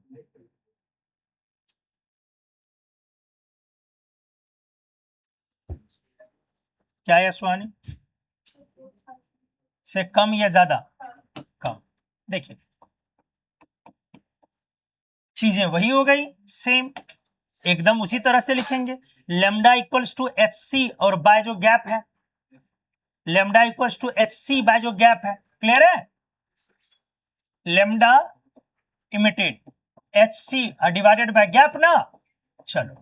क्या है सुहानी? से कम या ज्यादा? कम। देखिए चीजें वही हो गई सेम, एकदम उसी तरह से लिखेंगे। Lambda equals to H C और बाय जो गैप है, lambda equals to H C by जो गैप है, क्लियर है? Lambda emitted H C divided by gap ना। चलो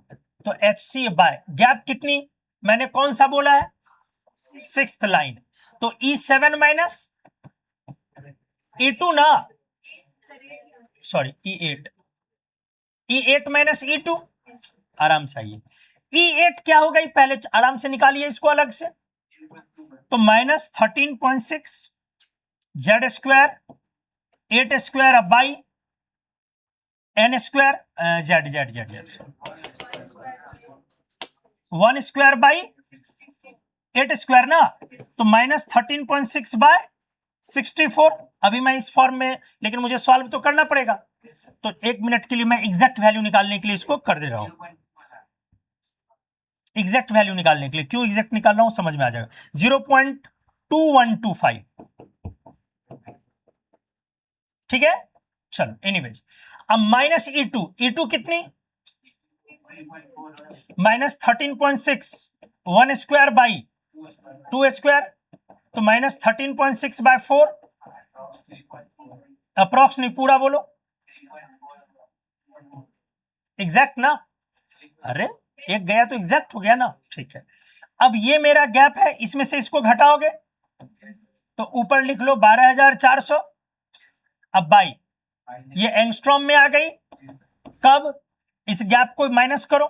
तो एच सी बाय गैप कितनी, मैंने कौन सा बोला है? 6th लाइन, तो E7 माइनस E2 ना, sorry E8, E8 minus E2, आराम से आइए। E8 क्या हो गई, पहले आराम से निकालिए इसको अलग से, तो माइनस 13.6 जेड स्क्वायर 8 स्क्वायर अब by N square Z Z Z Z 1 square by 8 square ना, तो माइनस 13.6 बाय 64। अभी मैं इस फॉर्म में, लेकिन मुझे सॉल्व तो करना पड़ेगा, तो 1 मिनट के लिए मैं एग्जैक्ट वैल्यू निकालने के लिए इसको कर दे रहा हूं। एग्जैक्ट वैल्यू निकालने के लिए, क्यों एग्जैक्ट निकाल रहा हूं समझ में आ जाएगा। 0.2125, ठीक है। चलो एनीवेज, अब माइनस E2 कितनी, माइनस 13.6 1 स्क्वायर बाई 2 स्क्वायर, तो माइनस 13.6 बाय 4, अप्रोक्स नहीं पूरा बोलो, एग्जैक्ट ना। अरे एक गया तो एग्जैक्ट हो गया ना, ठीक है। अब ये मेरा गैप है, इसमें से इसको घटाओगे तो ऊपर लिख लो 12,400, अब बाई ये एंगस्ट्रॉम में आ गई, कब, इस गैप को माइनस करो,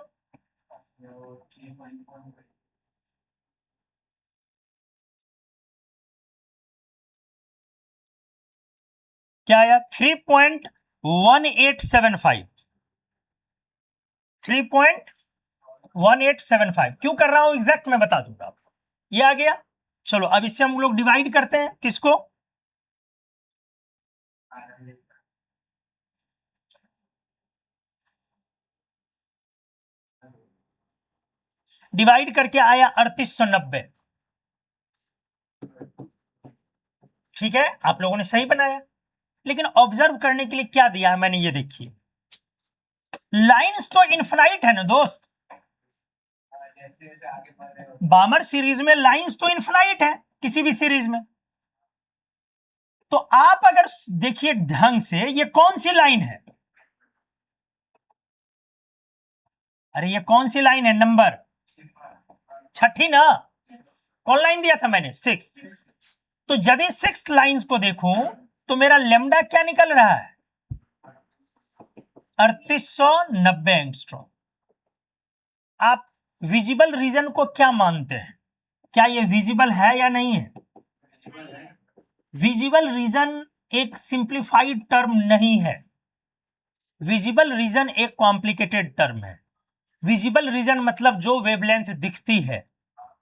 क्या आया 3.1875, 3.1875। क्यों कर रहा हूं एग्जैक्ट मैं बता दूंगा आपको, ये आ गया। चलो अब इससे हम लोग डिवाइड करते हैं, किसको, डिवाइड करके आया 3890, ठीक है, आप लोगों ने सही बनाया। लेकिन ऑब्जर्व करने के लिए क्या दिया है मैंने, ये देखिए लाइंस तो इनफाइनाइट है ना दोस्त, बामर सीरीज में लाइंस तो इनफाइनाइट है किसी भी सीरीज में। तो आप अगर देखिए ढंग से, ये कौन सी लाइन है, अरे ये कौन सी लाइन है, नंबर 6 ना, कौन लाइन दिया था मैंने, 6। तो यदि 6th लाइन को देखूं तो मेरा लेमडा क्या निकल रहा है, 3890 एंगस्ट्रॉम। आप विजिबल रीजन को क्या मानते हैं, क्या ये विजिबल है या नहीं है? विजिबल रीजन एक सिंप्लीफाइड टर्म नहीं है, विजिबल रीजन एक कॉम्प्लिकेटेड टर्म है। विजिबल रीजन मतलब जो वेवलेंथ दिखती है,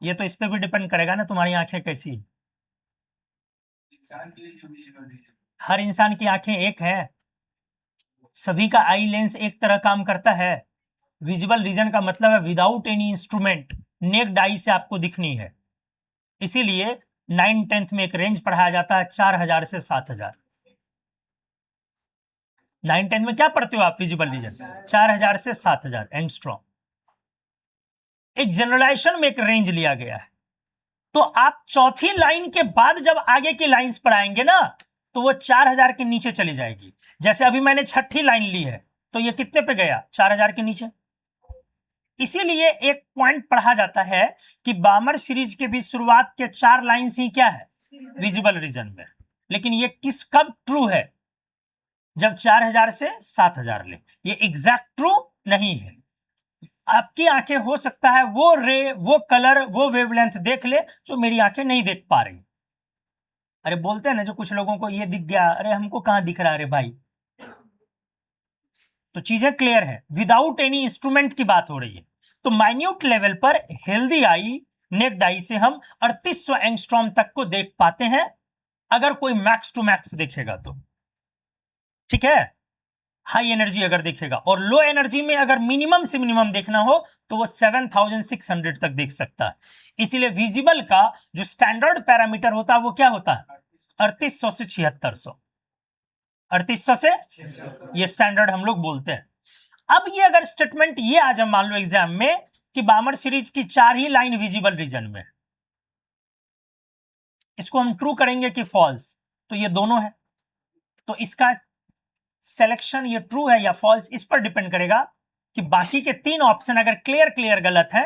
ये तो इस पे भी डिपेंड करेगा ना तुम्हारी आंखें कैसी है। हर इंसान की आंखें एक है, सभी का आई लेंस एक तरह काम करता है। विजिबल रीजन का मतलब है विदाउट एनी इंस्ट्रूमेंट, नेक्ड आई से आपको दिखनी है। इसीलिए 9th-10th में एक रेंज पढ़ाया जाता है 4000 से 7000। 9th-10th में क्या पढ़ते हो आप, विजिबल रीजन 4000 से 7000 एंगस्ट्रॉम। एक जनरलाइजेशन में एक रेंज लिया गया है। तो आप चौथी लाइन के बाद जब आगे की लाइंस पर आएंगे ना, तो वो 4000 के नीचे चली जाएगी। जैसे अभी मैंने 6ठी लाइन ली है, तो ये कितने पे गया, 4000 के नीचे। इसीलिए एक पॉइंट पढ़ा जाता है कि बामर सीरीज के भी शुरुआत के 4 लाइंस ही क्या है, विजिबल रीजन में। लेकिन ये किस कब ट्रू है, जब 4000 से 7000 ले, ये एग्जैक्ट ट्रू नहीं है। आपकी आंखें हो सकता है वो रे, वो कलर, वो वेवलेंथ देख ले जो मेरी आंखें नहीं देख पा रही। अरे बोलते हैं ना, जो कुछ लोगों को ये दिख गया, अरे हमको कहां दिख रहा, अरे भाई। तो चीजें क्लियर है, विदाउट एनी इंस्ट्रूमेंट की बात हो रही है। तो माइन्यूट लेवल पर हेल्दी आई, नेक्ड आई से हम 3800 एंगस्ट्रॉम तक को देख पाते हैं, अगर कोई मैक्स टू मैक्स देखेगा तो, ठीक है। हाई एनर्जी अगर देखेगा, और लो एनर्जी में अगर मिनिमम से मिनिमम देखना हो तो वो 7600 तक देख सकता है। इसीलिए विजिबल का जो स्टैंडर्ड पैरामीटर होता है वो क्या होता है, 3800 से 7600, 3800 से ये स्टैंडर्ड हम लोग बोलते हैं। अब ये अगर स्टेटमेंट ये आ जाए मान लो एग्जाम में कि बामर सीरीज की 4 ही लाइन विजिबल रीजन में, इसको हम ट्रू करेंगे कि फॉल्स, तो ये दोनों है, तो इसका सिलेक्शन ये ट्रू है या फॉल्स इस पर डिपेंड करेगा कि बाकी के 3 ऑप्शन अगर क्लियर गलत है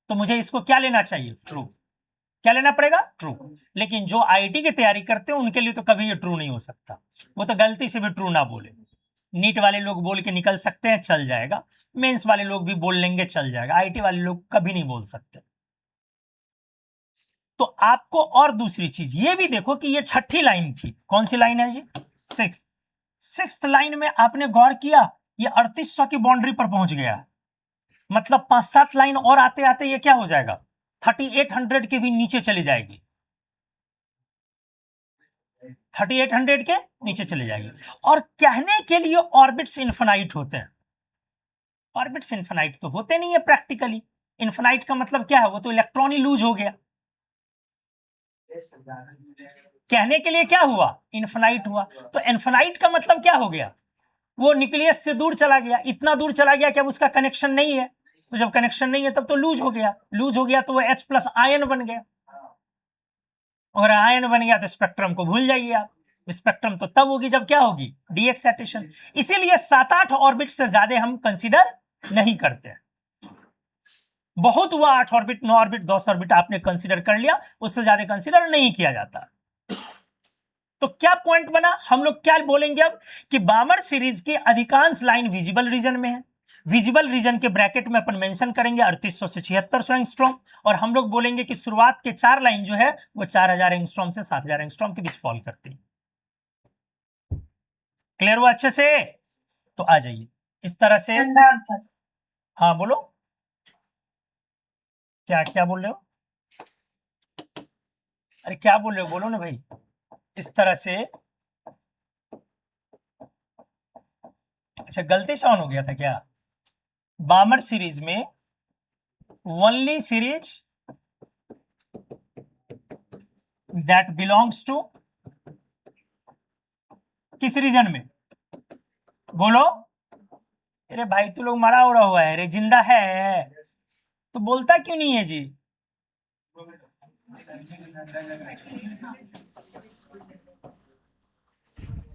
तो मुझे इसको क्या लेना चाहिए, ट्रू। क्या लेना पड़ेगा, ट्रू। लेकिन जो आईटी की तैयारी करते हैं उनके लिए तो कभी ये ट्रू नहीं हो सकता, वो तो गलती से भी ट्रू ना बोले। नीट वाले लोग बोल के निकल सकते हैं, चल जाएगा, मेंस वाले लोग भी बोल लेंगे, चल जाएगा, आईटी वाले लोग कभी नहीं बोल सकते। तो आपको और दूसरी चीज ये भी देखो कि ये छठी लाइन थी, कौन सी लाइन है जी, सिक्स्थ लाइन में आपने गौर किया ये 3800 की बाउंड्री पर पहुंच गया, मतलब 5-7 लाइन और आते आते ये क्या हो जाएगा, 3800 के भी नीचे चली जाएगी, 3800 के नीचे चले जाएगी। और कहने के लिए ऑर्बिट्स इन्फिनाइट होते हैं, ऑर्बिट्स इन्फिनाइट तो होते नहीं है प्रैक्टिकली। इन्फिनाइट का मतलब क्या है, वो तो इलेक्ट्रॉन ही लूज हो गया। कहने के लिए क्या हुआ, इन्फिनाइट हुआ, तो इन्फिनाइट का मतलब क्या हो गया, वो न्यूक्लियस से दूर चला गया, इतना दूर चला गया कि अब उसका कनेक्शन नहीं है, तो जब कनेक्शन नहीं है तब तो लूज हो गया, लूज हो गया तो वो H+ आयन बन गया, और आयन बन गया तो स्पेक्ट्रम को भूल जाइए आप, स्पेक्ट्रम तो तब होगी जब क्या होगी, डी एक्साइटेशन। इसीलिए 7-8 ऑर्बिट से ज्यादा हम कंसीडर नहीं करते, बहुत हुआ 8 ऑर्बिट 9 ऑर्बिट 10 ऑर्बिट आपने कंसीडर कर लिया, उससे ज्यादा कंसीडर नहीं किया जाता। तो क्या पॉइंट बना, हम लोग क्या बोलेंगे अब कि बामर सीरीज की अधिकांश लाइन विजिबल रीजन में है, विजिबल रीजन के ब्रैकेट में अपन मेंशन करेंगे 3800 से 7600 एंगस्ट्रॉम, और हम लोग बोलेंगे कि शुरुआत के 4 लाइन जो है वो 4000 एंगस्ट्रॉम से 7000 एंगस्ट्रॉम के बीच फॉल करती है। क्लियर हुआ अच्छे से, तो आ जाइए इस तरह से। हाँ बोलो, क्या क्या बोल रहे हो, अरे क्या बोल रहे हो, बोलो ना भाई। इस तरह से, अच्छा गलती से ऑन हो गया था क्या, बामर सीरीज में only series that belongs to किस रीजन में, बोलो। अरे भाई तू लोग मरा उड़ा हुआ है रे, जिंदा है तो बोलता क्यों नहीं है जी।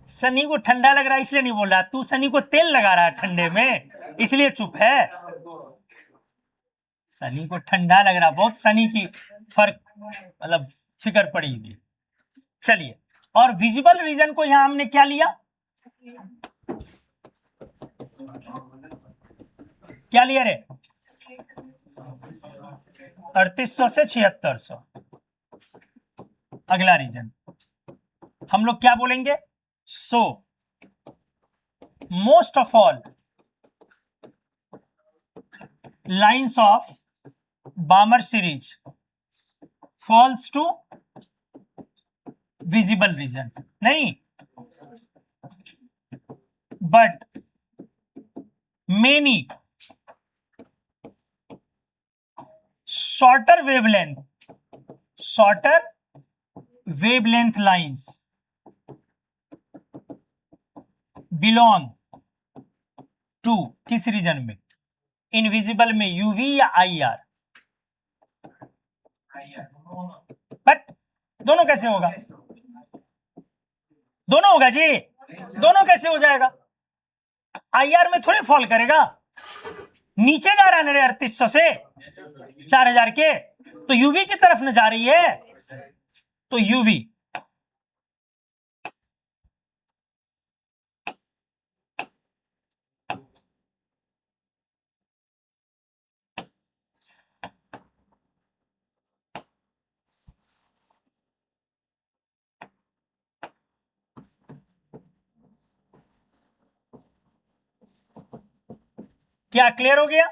सनी को ठंडा लग रहा है इसलिए नहीं बोल रहा, तू सनी को तेल लगा रहा है ठंडे में इसलिए चुप है। सनी को ठंडा लग रहा, बहुत सनी की फर्क मतलब फिक्र पड़ी हुई। चलिए, और विजिबल रीजन को यहां हमने क्या लिया, क्या लिया रे, 3800 से 7600। अगला रीजन हम लोग क्या बोलेंगे, so most of all lines of Balmer series falls to visible region, नहीं but many shorter wavelength lines belong to किस रीजन में, इनविजिबल में यूवी या IR, बट दोनों कैसे होगा, दोनों होगा जी, दोनों कैसे हो जाएगा, IR में थोड़ी फॉल करेगा, नीचे जा रहा है ना 3800 से 4000 के, तो यूवी की तरफ न जा रही है, तो यूवी क्या क्लियर हो गया।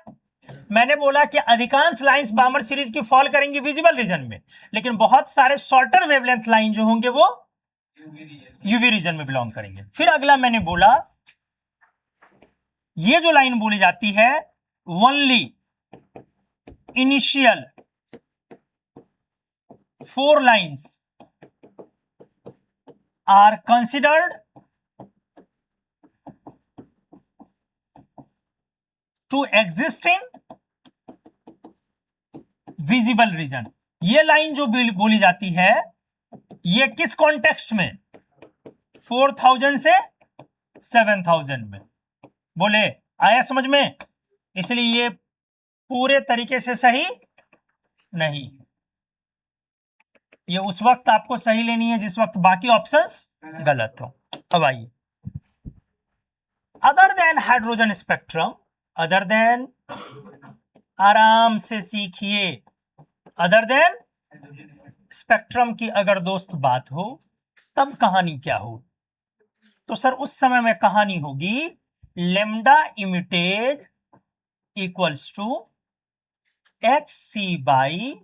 मैंने बोला कि अधिकांश लाइंस बामर सीरीज की फॉल करेंगी विजिबल रीजन में, लेकिन बहुत सारे शॉर्टर वेवलेंथ लाइन जो होंगे वो यूवी रीजन में बिलोंग करेंगे। फिर अगला मैंने बोला ये जो लाइन बोली जाती है only initial 4 lines are considered to exist in visible region। ये लाइन जो बोली जाती है ये किस कॉन्टेक्स्ट में, 4000 से 7000 में। बोले आया समझ में? इसलिए ये पूरे तरीके से सही नहीं, ये उस वक्त आपको सही लेनी है जिस वक्त बाकी ऑप्शंस गलत हो। अब आइए, other than hydrogen spectrum, other than, आराम से सीखिए, अदर देन स्पेक्ट्रम की अगर दोस्त बात हो तब कहानी क्या हो? तो सर उस समय में कहानी होगी lambda emitted equals to H C by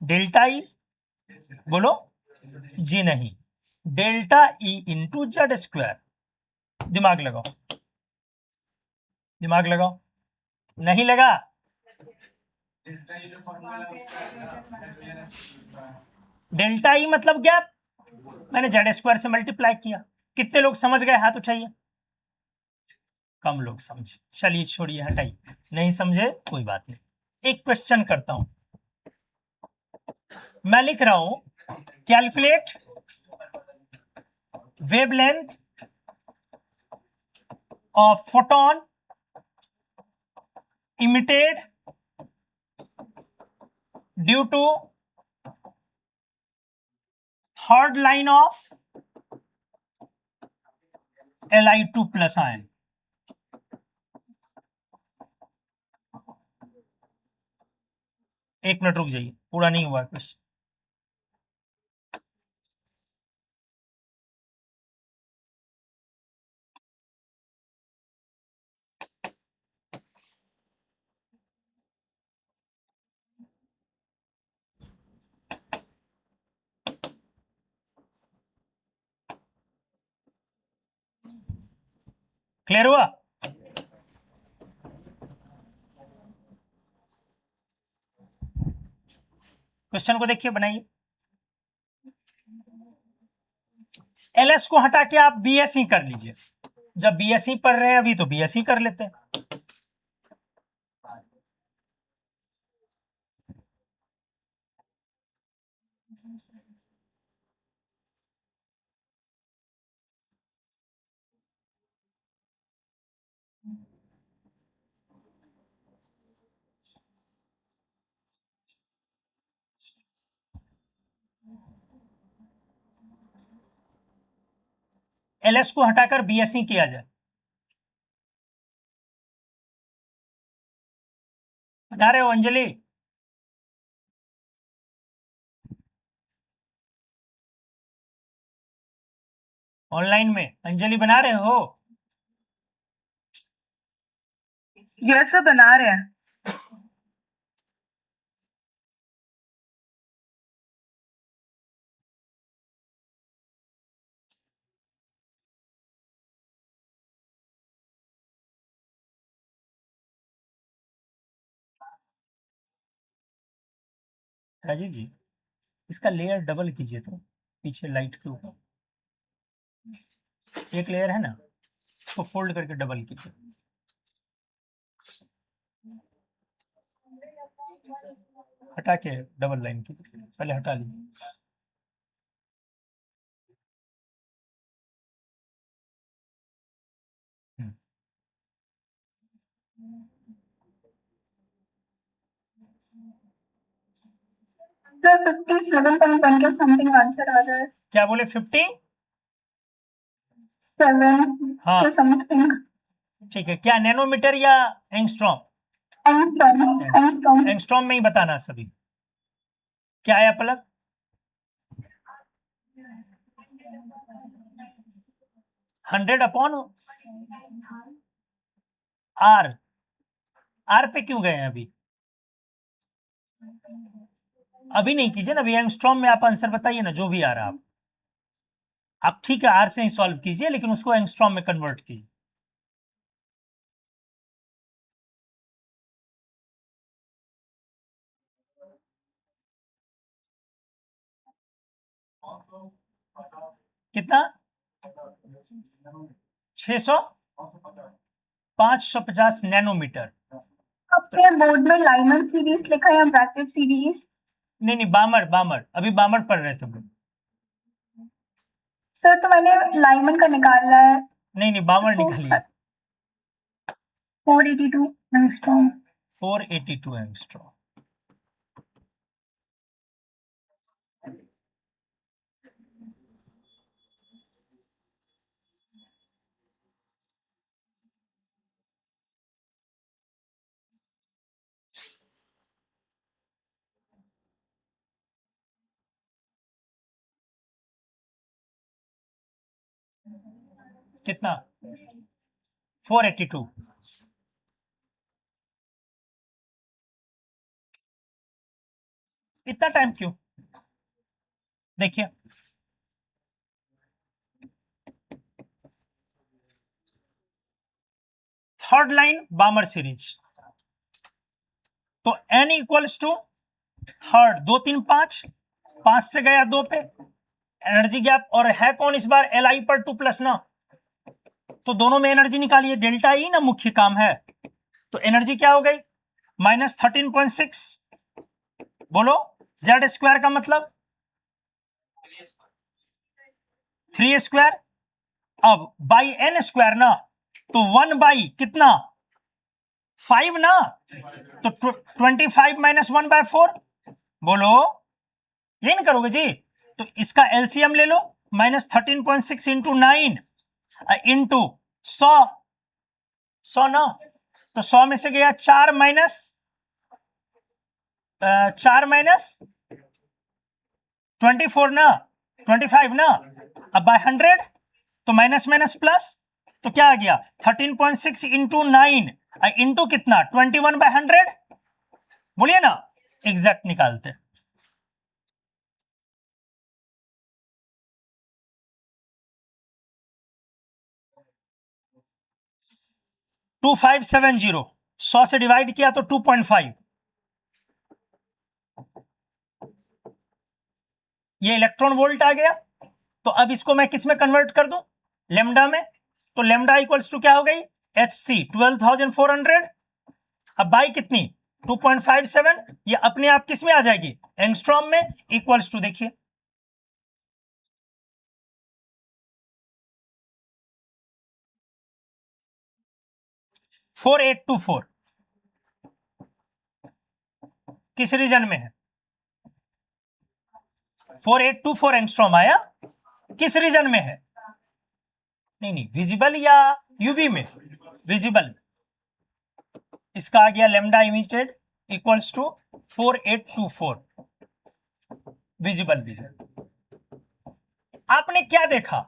delta E, बोलो जी नहीं, delta E into Z square. दिमाग लगाओ, दिमाग लगाओ, नहीं लगा? डेल्टा ई मतलब गैप, मैंने जेड स्क्वायर से मल्टीप्लाई किया। कितने लोग समझ गए? हाथ उठाइए। कम लोग समझे, चलिए छोड़िए, हटाइए, नहीं समझे कोई बात नहीं। एक क्वेश्चन करता हूं, मैं लिख रहा हूं calculate wavelength of photon emitted due to third line of Li2 plus ion. एक मिनट रुक जाइए, पूरा नहीं हुआ क्वेश्चन। क्लियर हुआ? क्वेश्चन को देखिए, बनाइए। एलएस को हटा के आप बीएसई कर लीजिए। जब बीएसई पढ़ रहे हैं अभी तो बीएसई कर लेते हैं। एलएस को हटाकर बीएसई किया जाए। बना रहे हो अंजलि? ऑनलाइन में अंजलि बना रहे हो? यस सर, बना रहे हैं। राजीव जी, इसका लेयर डबल कीजिए तो, पीछे लाइट के ऊपर एक लेयर है ना, उसको फोल्ड करके डबल कीजिए। हटा के डबल लाइन कीजिए, पहले हटा लीजिए। सर 57.1 का समथिंग आंसर आ रहा है। क्या बोले? 57 हाँ के समथिंग। ठीक है। क्या नैनोमीटर या एंगस्ट्रॉम? एंगस्ट्रॉम। एंगस्ट्रॉम में ही बताना सभी। क्या आया पलक? 100 अपॉन आर। आर पे क्यों गए हैं अभी? अभी नहीं कीजिए ना, अभी एंगस्ट्रॉम में आप आंसर बताइए ना, जो भी आ रहा है आप ठीक है आर से ही सॉल्व कीजिए, लेकिन उसको एंगस्ट्रॉम में कन्वर्ट कीजिए। कितना 600 550 नैनोमीटर। अपने बोर्ड में लाइमन सीरीज लिखा है या ब्रैकेट सीरीज? नहीं बामर अभी बामर पढ़ रहे थे। सर तो मैंने लाइमन का निकाला है। नहीं बामर निकालिए। 482 एंगस्ट्रॉम। 482 एंगस्ट्रॉम। कितना 482। इतना टाइम क्यों? देखिए थर्ड लाइन बामर सीरीज, तो n इक्वल्स टू थर्ड 2 3 5, 5 से गया 2 पे एनर्जी गैप, और है कौन इस बार Li पर 2 प्लस ना, तो दोनों में एनर्जी निकालिए। डेल्टा ई ना मुख्य काम है, तो एनर्जी क्या हो गई -13.6। बोलो जेड स्क्वायर का मतलब 3 स्क्वायर, अब बाई एन स्क्वायर ना, तो 1 बाई कितना 5 ना, तो 25 - 1/4। बोलो ये नहीं करोगे जी, तो इसका एलसीएम ले लो -13.6 इंटू 9 इंटू 100 ना, तो 100 में से गया 4 माइनस 24 ना, 25 ना, अब बाय 100 तो माइनस माइनस प्लस, तो क्या आ गया 13.6 इंटू 9 इंटू कितना 21/100। बोलिए ना, एग्जैक्ट निकालते। टू 2570 100 से डिवाइड किया तो 2.5। ये इलेक्ट्रॉन वोल्ट आ गया, तो अब इसको मैं किस में कन्वर्ट कर दूं, लेमडा में, तो लेमडा इक्वल्स टू क्या हो गई HC 12,400। अब बाई कितनी 2.57, ये अपने आप किस में आ जाएगी एंगस्ट्रॉम में, इक्वल्स टू देखिए 4824 किस रीजन में है 4824 एंगस्ट्रॉम आया, किस रीजन में है, नहीं विजिबल या यूवी में, विजिबल। इसका आ गया lambda emitted equals to 4824 visible vision. आपने क्या देखा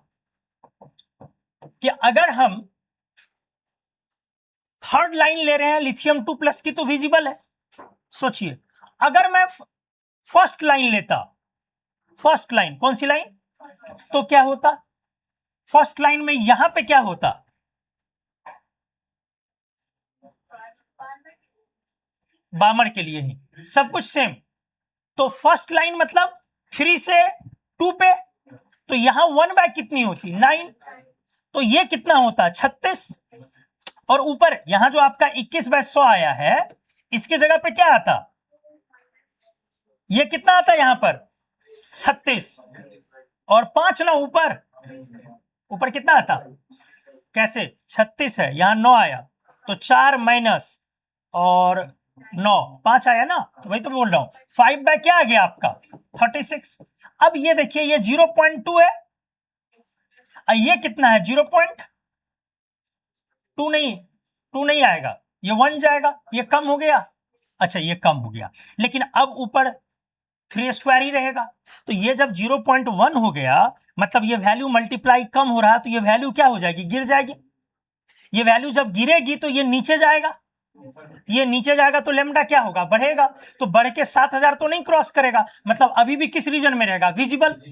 कि अगर हम थर्ड लाइन ले रहे हैं लिथियम 2+ की तो विजिबल है। सोचिए अगर मैं फर्स्ट लाइन लेता, फर्स्ट लाइन कौन सी लाइन, तो क्या होता फर्स्ट लाइन में यहां पे क्या होता, बामर के लिए ही सब कुछ सेम, तो फर्स्ट लाइन मतलब 3 से 2 पे, तो यहां 1 बाय कितनी होती 9, तो ये कितना होता 36, और ऊपर यहां जो आपका 21/100 आया है इसके जगह पे क्या आता, ये कितना आता यहां पर 36, और 5 ना ऊपर कितना आता, कैसे 36 है यहां 9 आया, तो 4 माइनस और 9 5 आया ना, तो वही तो बोल रहा हूं 5 बाय क्या आ गया आपका 36। अब ये देखिए ये 0.2 है, ये कितना है 0.2, नहीं आएगा, ये 1 जाएगा, ये कम हो गया, अच्छा ये कम हो गया, लेकिन अब ऊपर 3 स्क्वायर ही रहेगा, तो ये जब 0.1 हो गया मतलब ये वैल्यू मल्टीप्लाई कम हो रहा है, तो ये वैल्यू क्या हो जाएगी गिर जाएगी, ये वैल्यू जब गिरेगी तो ये नीचे जाएगा, ये नीचे जाएगा तो लेमडा क्या होगा बढ़ेगा, तो बढ़ के 7000 तो नहीं क्रॉस करेगा, मतलब अभी भी किस रीजन में रहेगा विजिबल।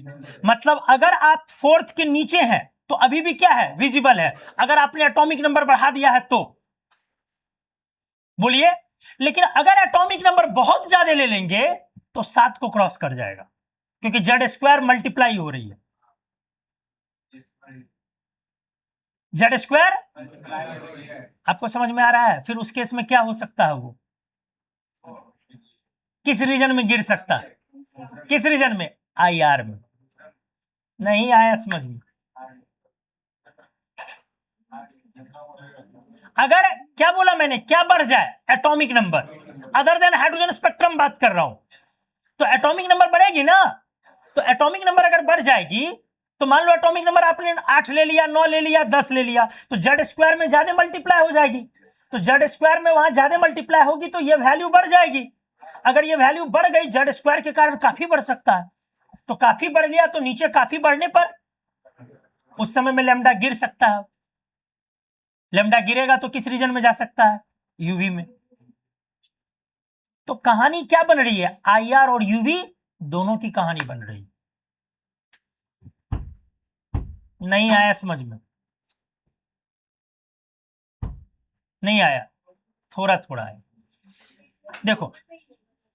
मतलब अगर आप 4th के नीचे हैं तो अभी भी क्या है विजिबल है, अगर आपने एटॉमिक नंबर बढ़ा दिया है तो बोलिए, लेकिन अगर एटॉमिक नंबर बहुत ज्यादा ले लेंगे तो 7 को क्रॉस कर जाएगा, क्योंकि जेड स्क्वायर मल्टीप्लाई हो रही है। जेड स्क्वायर, आपको समझ में आ रहा है? फिर उस केस में क्या हो सकता है, वो किस रीजन में गिर सकता है? किस रीजन में? IR में। नहीं आया समझ में? अगर क्या बोला मैंने, क्या बढ़ जाए? Atomic number, other than hydrogen spectrum बात कर रहा हूं, तो एटॉमिक नंबर बढ़ेगी ना। तो एटॉमिक नंबर अगर बढ़ जाएगी तो मान लो एटॉमिक नंबर आपने 8 ले लिया, 9 ले लिया, 10 ले लिया, तो जेड स्क्वायर में ज्यादा मल्टीप्लाई हो जाएगी। तो जेड स्क्वायर में वहां ज्यादा मल्टीप्लाई होगी तो ये वैल्यू बढ़ जाएगी। अगर ये वैल्यू बढ़ गई जेड स्क्वायर के कारण काफी बढ़ सकता है, तो काफी बढ़ गया तो नीचे काफी बढ़ने पर उस समय में लैम्डा गिर सकता है। लैम्डा गिरेगा तो किस रीजन में जा सकता है? यूवी में। तो कहानी क्या बन रही है? IR और यूवी दोनों की कहानी बन रही है। नहीं आया समझ में? नहीं आया? थोड़ा थोड़ा है। देखो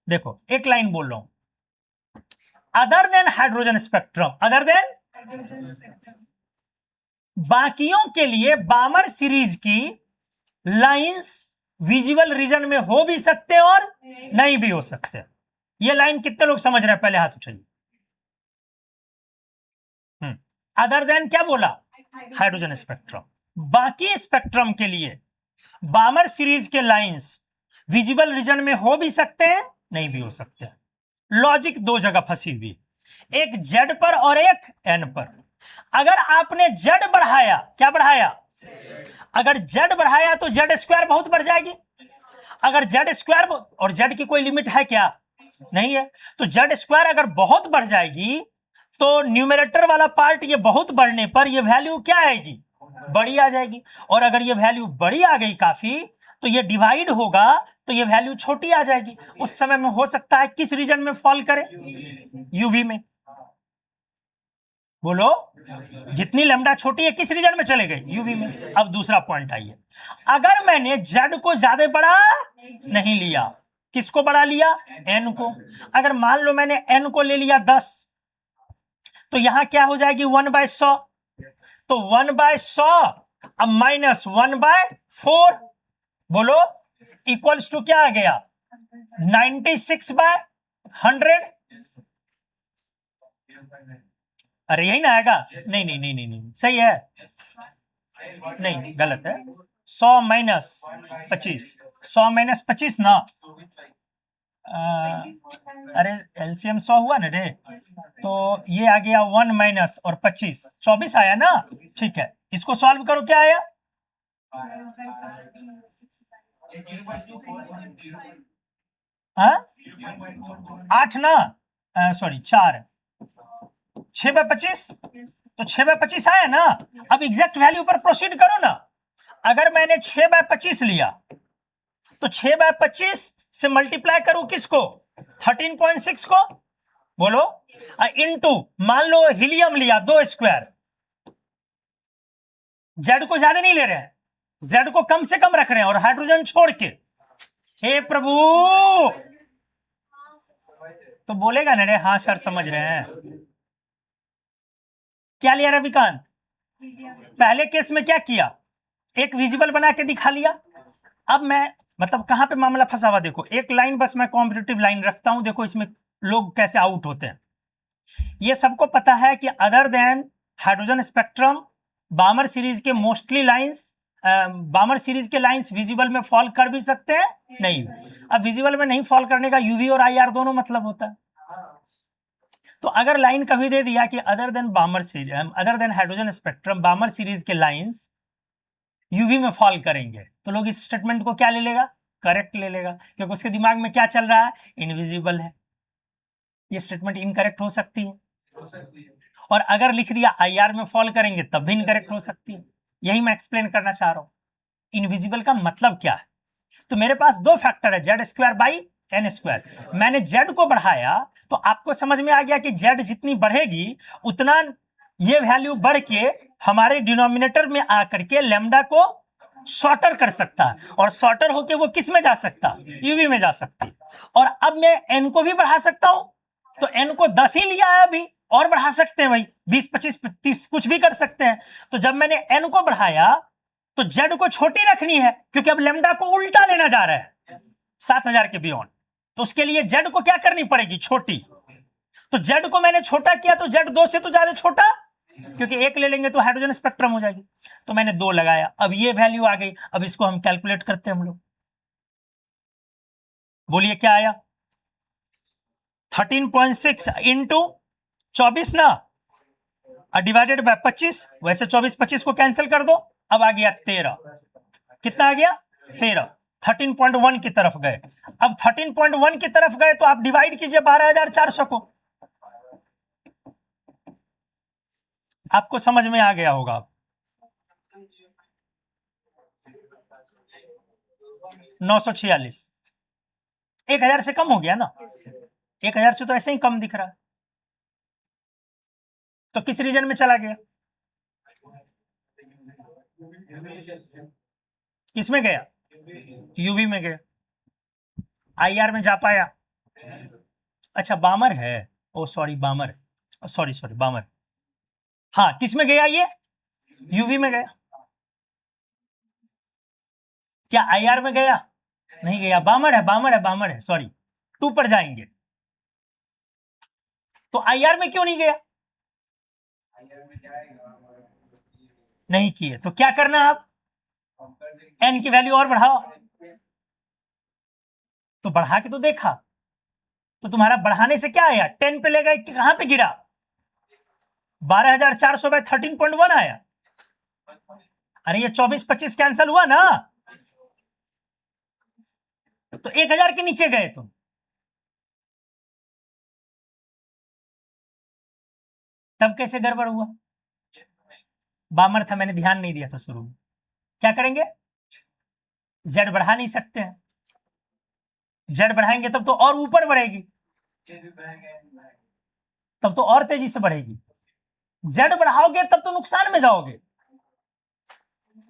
देखो, एक लाइन बोल रहा हूं, other than hydrogen spectrum, other than, बाकियों के लिए बामर सीरीज की लाइंस विजिबल रीजन में हो भी सकते और नहीं भी हो सकते। ये लाइन कितने लोग समझ रहे हैं? पहले हाथ उठाइए। अदर देन क्या बोला? Hydrogen spectrum. बाकी स्पेक्ट्रम के लिए बामर सीरीज के लाइंस विजिबल रीजन में हो भी सकते हैं, नहीं भी हो सकते हैं। लॉजिक दो जगह फंसी हुई, एक जेड पर और एक एन पर। अगर आपने जेड बढ़ाया, क्या बढ़ाया? अगर जेड बढ़ाया तो जेड स्क्वायर बहुत बढ़ जाएगी। अगर जेड स्क्वायर, और जेड की कोई लिमिट है क्या? नहीं है। तो जेड स्क्वायर अगर बहुत बढ़ जाएगी तो न्यूमरेटर वाला पार्ट ये बहुत बढ़ने पर ये वैल्यू क्या आएगी? बड़ी आ जाएगी। और अगर ये वैल्यू बड़ी आ गई काफी तो ये डिवाइड होगा तो ये वैल्यू छोटी आ जाएगी। उस समय में हो सकता है किस रीजन में फॉल करे? यूवी में। बोलो, जितनी लैम्डा छोटी है किस रीजन में चले गए? यूवी में। अब दूसरा पॉइंट आइए, अगर मैंने जेड को ज्यादा बड़ा नहीं लिया, किसको बड़ा लिया? एन को। अगर मान लो मैंने एन को ले लिया 10, तो यहां क्या हो जाएगी? 1/100। तो 1/100 अब माइनस 1/4, बोलो इक्वल्स टू क्या आ गया? 96/100। अरे यही ना आएगा? नहीं नहीं नहीं नहीं नहीं, सही है? नहीं, गलत है। 100 माइनस 25, 100 माइनस 25 ना। अरे एलसीएम 100 हुआ ना रे, तो ये आ गया 1 माइनस और 25, 24 आया ना। ठीक है, इसको सॉल्व करो, क्या आया? हाँ 8 ना, सॉरी 4, 6/25, तो 6/25 आया ना। अब एग्जैक्ट वैल्यू पर प्रोसीड करो ना। अगर मैंने 6/25 लिया तो 6/25 से मल्टीप्लाई करूं किसको? 13.6 को। बोलो, इनटू मान लो हीलियम लिया 2 स्क्वायर। जेड को ज्यादा नहीं ले रहे हैं, जेड को कम से कम रख रहे हैं और हाइड्रोजन छोड़ के। हे प्रभु, तो बोलेगा ना रे हाँ सर समझ रहे हैं। क्या लिया रविकांत? पहले केस में क्या किया? एक विजिबल बना के दिखा लिया। अब मैं मतलब कहां पे मामला फंसा हुआ, देखो एक लाइन बस मैं कॉम्पिटिटिव लाइन रखता हूं, देखो इसमें लोग कैसे आउट होते हैं। ये सबको पता है कि other than hydrogen spectrum बामर series के मोस्टली लाइंस, बामर सीरीज के लाइंस विजिबल में फॉल कर भी सकते हैं, नहीं। अब विजिबल में नहीं फॉल करने का यूवी और IR दोनों मतलब होता है। तो अगर लाइन कभी दे दिया कि other than बामर series, other than hydrogen spectrum बामर series के लाइंस यूवी में फॉल करेंगे, तो लोग इस स्टेटमेंट को क्या ले लेगा? करेक्ट ले लेगा, क्योंकि उसके दिमाग में क्या चल रहा है? इनविजिबल है। ये स्टेटमेंट इनकरेक्ट हो सकती है। और अगर लिख दिया IR में फॉल करेंगे तब भी इनकरेक्ट हो सकती है। यही मैं एक्सप्लेन करना चाह रहा हूं, इनविजिबल का मतलब क्या है। तो मेरे पास दो फैक्टर है, Z²/N²। मैंने Z को बढ़ाया तो आपको समझ में आ गया कि Z जितनी बढ़ेगी उतना ये वैल्यू बढ़ के हमारे डिनोमिनेटर में आकर के लैम्डा को शॉर्टर कर सकता है, और शॉर्टर होके वो किस में जा सकता है? यूवी में जा सकती है। और अब मैं N को भी बढ़ा सकता हूं, तो N को 10 ही लिया है अभी, और बढ़ा सकते हैं भाई, 20 25 30 कुछ भी कर सकते हैं। तो जब मैंने n को बढ़ाया तो z को छोटी रखनी है, क्योंकि अब लैम्डा को उल्टा लेना जा रहा है 7000 के बियॉन्ड, तो उसके लिए z को क्या करनी पड़ेगी, छोटी। तो z को मैंने छोटा किया तो z 2 से तो ज्यादा छोटा, क्योंकि 1 ले लेंगे तो हाइड्रोजन स्पेक्ट्रम हो जाएगी। तो मैंने 2 लगाया, अब ये वैल्यू आ गई। अब इसको हम कैलकुलेट करते हैं हम लोग, बोलिए क्या आया, 13.6 इंटू 24 ना, डिवाइडेड बाय 25, वैसे 24 25 को कैंसिल कर दो, अब आ गया 13। कितना आ गया, 13। 13.1 की तरफ गए। अब 13.1 की तरफ गए तो आप डिवाइड कीजिए 12400 को, आपको समझ में आ गया होगा। 946, 1000 से कम हो गया ना, 1000 से तो ऐसे ही कम दिख रहा है, तो किस रीजन में चला गया, किस में गया, यूवी में गया, आईआर में जा पाया। अच्छा बामर है, ओ सॉरी बामर, सॉरी सॉरी बामर, हाँ किस में गया, ये यूवी में गया। क्या आईआर में गया, नहीं गया, बामर है बामर है बामर है, सॉरी 2 पर जाएंगे। तो आईआर में क्यों नहीं गया, नहीं किए, तो क्या करना आप, एन की वैल्यू और बढ़ाओ। तो बढ़ा के तो देखा, तो तुम्हारा बढ़ाने से क्या आया, 10 पे ले गए, कहां पे गिरा, 12400 बाय 13.1 आया। अरे ये 24 25 कैंसल हुआ ना, तो 1000 के नीचे गए तुम। तब कैसे गड़बड़ हुआ, बामर था, मैंने ध्यान नहीं दिया था शुरू में। क्या करेंगे, जेड बढ़ा नहीं सकते हैं, जेड बढ़ाएंगे तब तो और ऊपर बढ़ेगी, तब तो और तेजी से बढ़ेगी। जेड बढ़ाओगे तब तो नुकसान में जाओगे,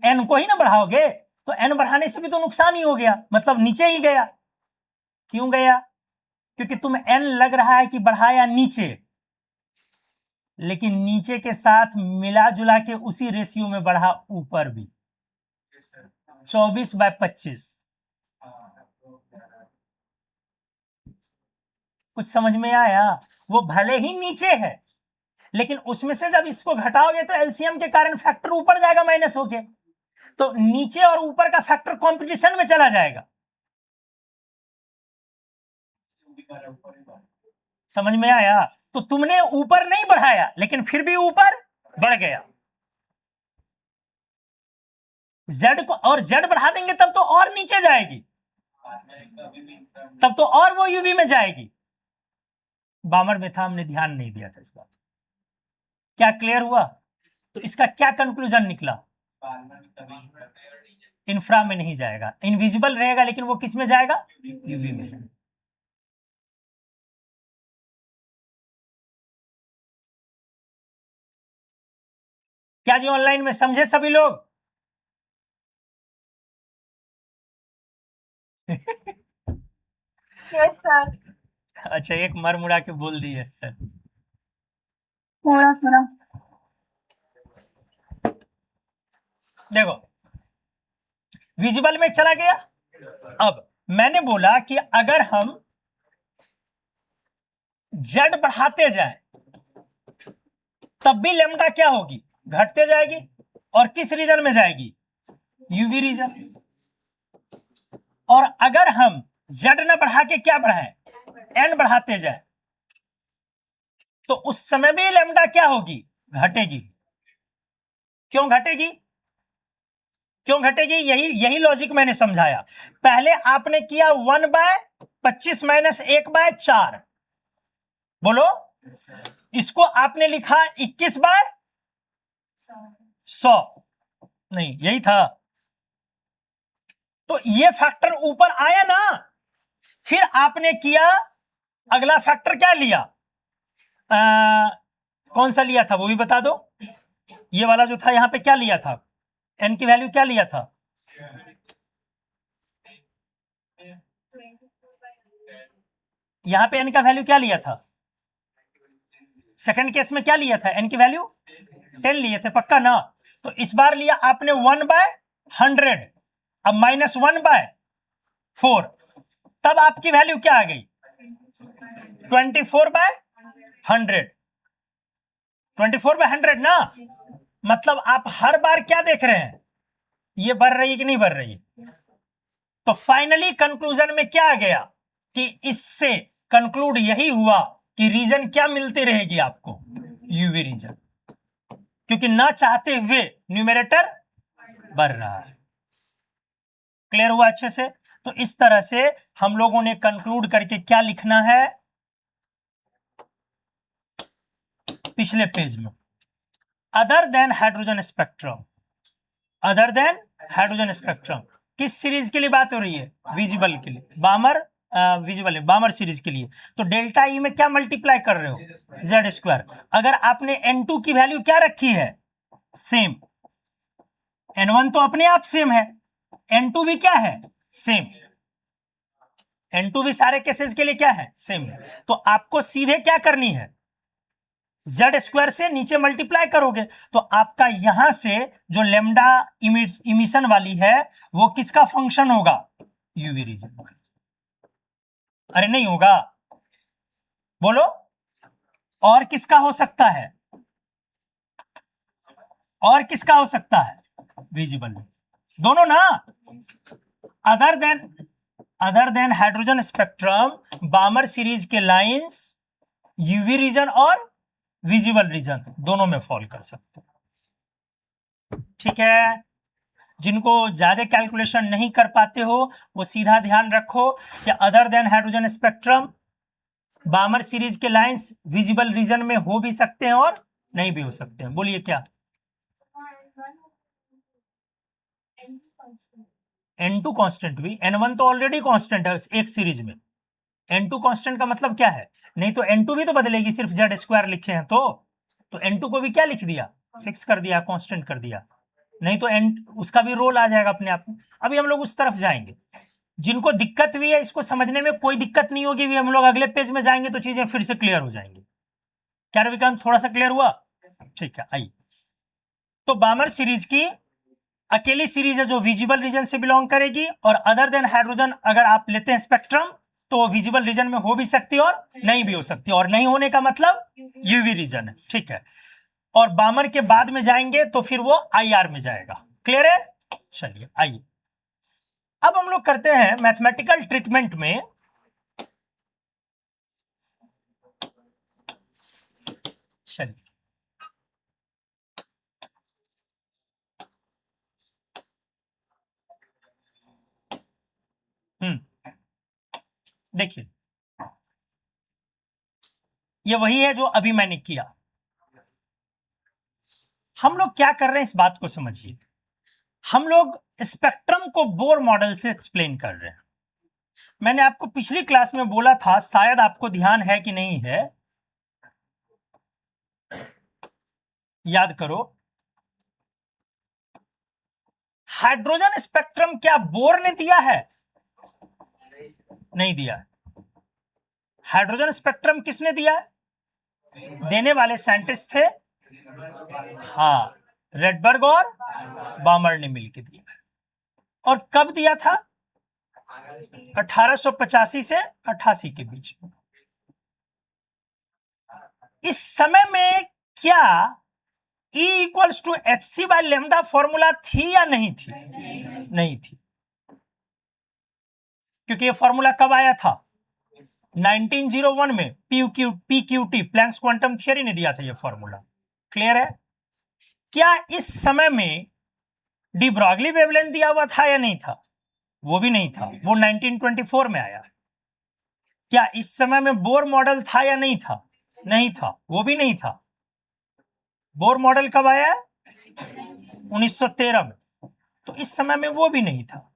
एन को ही ना बढ़ाओगे, तो एन बढ़ाने से भी तो नुकसान ही हो गया, मतलब नीचे ही गया। क्यों गया, क्योंकि तुम एन लग रहा है कि बढ़ाया नीचे, लेकिन नीचे के साथ मिला जुला के उसी रेशियो में बढ़ा ऊपर भी, 24 बाय 25। कुछ समझ में आया, वो भले ही नीचे है, लेकिन उसमें से जब इसको घटाओगे तो एलसीएम के कारण फैक्टर ऊपर जाएगा माइनस होके, तो नीचे और ऊपर का फैक्टर कंपटीशन में चला जाएगा। समझ में आया, तो तुमने ऊपर नहीं बढ़ाया लेकिन फिर भी ऊपर बढ़ गया। जेड को और जेड बढ़ा देंगे तब तो और नीचे जाएगी, तब तो और वो यूवी में जाएगी। बामर में था, हमने ध्यान नहीं दिया था इस बात। क्या क्लियर हुआ, तो इसका क्या कंक्लूजन निकला, इंफ्रा में नहीं जाएगा, इनविजिबल रहेगा, लेकिन वो किस में जाएगा, यूवी में जाएगा। क्या जी ऑनलाइन में समझे सभी लोग? Yes, sir. अच्छा एक मर मुड़ा के बोल दी यस सर। थोड़ा थोड़ा। देखो विजिबल में चला गया। अब मैंने बोला कि अगर हम जेड बढ़ाते जाएं तब भी लेमडा क्या होगी, घटते जाएगी, और किस रीजन में जाएगी, यूवी रीजन। और अगर हम जेड न बढ़ा के क्या बढ़ाएं, एन बढ़ाते जाएं, तो उस समय भी लेमडा क्या होगी, घटेगी। क्यों घटेगी, क्यों घटेगी, यही लॉजिक मैंने समझाया। पहले आपने किया 1/25 माइनस 1/4, बोलो, इसको आपने लिखा 21/100, नहीं यही था। तो ये फैक्टर ऊपर आया ना, फिर आपने किया अगला फैक्टर क्या लिया, कौन सा लिया था वो भी बता दो। ये वाला जो था यहां पे क्या लिया था, एन की वैल्यू क्या लिया था, यहां पे एन का वैल्यू क्या लिया था, सेकंड केस में क्या लिया था, n की वैल्यू 10 लिए थे, पक्का ना। तो इस बार लिया आपने 1/100, अब -1/4, तब आपकी वैल्यू क्या आ गई, 24/100, 24/100 ना। मतलब आप हर बार क्या देख रहे हैं, ये बढ़ रही है कि नहीं बढ़ रही है। तो फाइनली कंक्लूजन में क्या आ गया कि इससे कंक्लूड यही हुआ कि रीजन क्या मिलती रहेगी आपको, यूवी रीजन, क्योंकि ना चाहते हुए न्यूमरेटर बढ़ रहा है। क्लियर हुआ अच्छे से। तो इस तरह से हम लोगों ने कंक्लूड करके क्या लिखना है पिछले पेज में, other than hydrogen spectrum, other than hydrogen spectrum किस सीरीज के लिए बात हो रही है, विजिबल के लिए, बामर विजिबल बामर सीरीज के लिए। तो डेल्टा ई में क्या मल्टीप्लाई कर रहे हो, z²। अगर आपने n2 की वैल्यू क्या रखी है, सेम, n1 तो अपने आप सेम है, n2 भी क्या है, सेम, n2 भी सारे केसेस के लिए क्या है, सेम है। तो आपको सीधे क्या करनी है, z² से नीचे मल्टीप्लाई करोगे, तो आपका यहां से जो लेमडा इमिशन वाली है वो किसका फंक्शन होगा, यूवी रीजन। अरे नहीं होगा, बोलो, और किसका हो सकता है, और किसका हो सकता है, विजिबल, दोनों ना। Other than hydrogen spectrum बामर series के लाइंस यूवी रीजन और विजिबल रीजन दोनों में फॉल कर सकते हैं। ठीक है, जिनको ज्यादा कैलकुलेशन नहीं कर पाते हो वो सीधा ध्यान रखो कि other than hydrogen spectrum बामर series के लाइंस विजिबल रीजन में हो भी सकते हैं और नहीं भी हो सकते हैं। बोलिए क्या, n2 कांस्टेंट भी, n1 तो ऑलरेडी कांस्टेंट है एक सीरीज में, n2 कांस्टेंट का मतलब क्या है, नहीं तो n2 भी तो बदलेगी, सिर्फ z² लिखे हैं तो n2 को भी क्या लिख दिया, फिक्स कर दिया, कांस्टेंट कर दिया, नहीं तो उसका भी रोल आ जाएगा अपने आप में। अभी हम लोग उस तरफ जाएंगे। जिनको दिक्कत हुई है इसको समझने में कोई दिक्कत नहीं होगी, हम लोग अगले पेज में जाएंगे तो चीजें फिर से क्लियर हो जाएंगी। क्या रविकांत, थोड़ा सा क्लियर हुआ, ठीक है। आइए, तो बामर सीरीज की अकेली सीरीज है जो विजिबल रीजन से बिलोंग करेगी, और अदर देन हाइड्रोजन अगर आप लेते हैं स्पेक्ट्रम तो वो विजिबल रीजन में हो भी सकती है और नहीं भी हो सकती, और नहीं होने का मतलब यूवी रीजन है, ठीक है। और बामर के बाद में जाएंगे तो फिर वो IR में जाएगा। क्लियर है, चलिए आइए अब हम लोग करते हैं मैथमेटिकल ट्रीटमेंट में चलिए देखिए, ये वही है जो अभी मैंने किया। हम लोग क्या कर रहे हैं इस बात को समझिए, हम लोग स्पेक्ट्रम को बोर मॉडल से एक्सप्लेन कर रहे हैं। मैंने आपको पिछली क्लास में बोला था, शायद आपको ध्यान है कि नहीं है, याद करो, हाइड्रोजन स्पेक्ट्रम क्या बोर ने दिया है, नहीं दिया। हाइड्रोजन स्पेक्ट्रम किसने दिया है, देने वाले साइंटिस्ट थे, हाँ, रेडबर्ग और बामर ने मिलकर दिया। और कब दिया था, 1885 से 88 के बीच में। इस समय में क्या E equals to HC by lambda formula थी या नहीं थी, नहीं थी, क्योंकि ये फॉर्मूला कब आया था, 1901 में, PQT प्लैंक्स क्वांटम थियरी ने दिया था ये फॉर्मूला। क्लियर है। क्या इस समय में डी ब्रॉगली वेवलेंथ दिया हुआ था या नहीं था, वो भी नहीं था, वो 1924 में आया। क्या इस समय में बोर मॉडल था या नहीं था, नहीं था, वो भी नहीं था। बोर मॉडल कब आया, 1913 में, तो इस समय में वो भी नहीं था।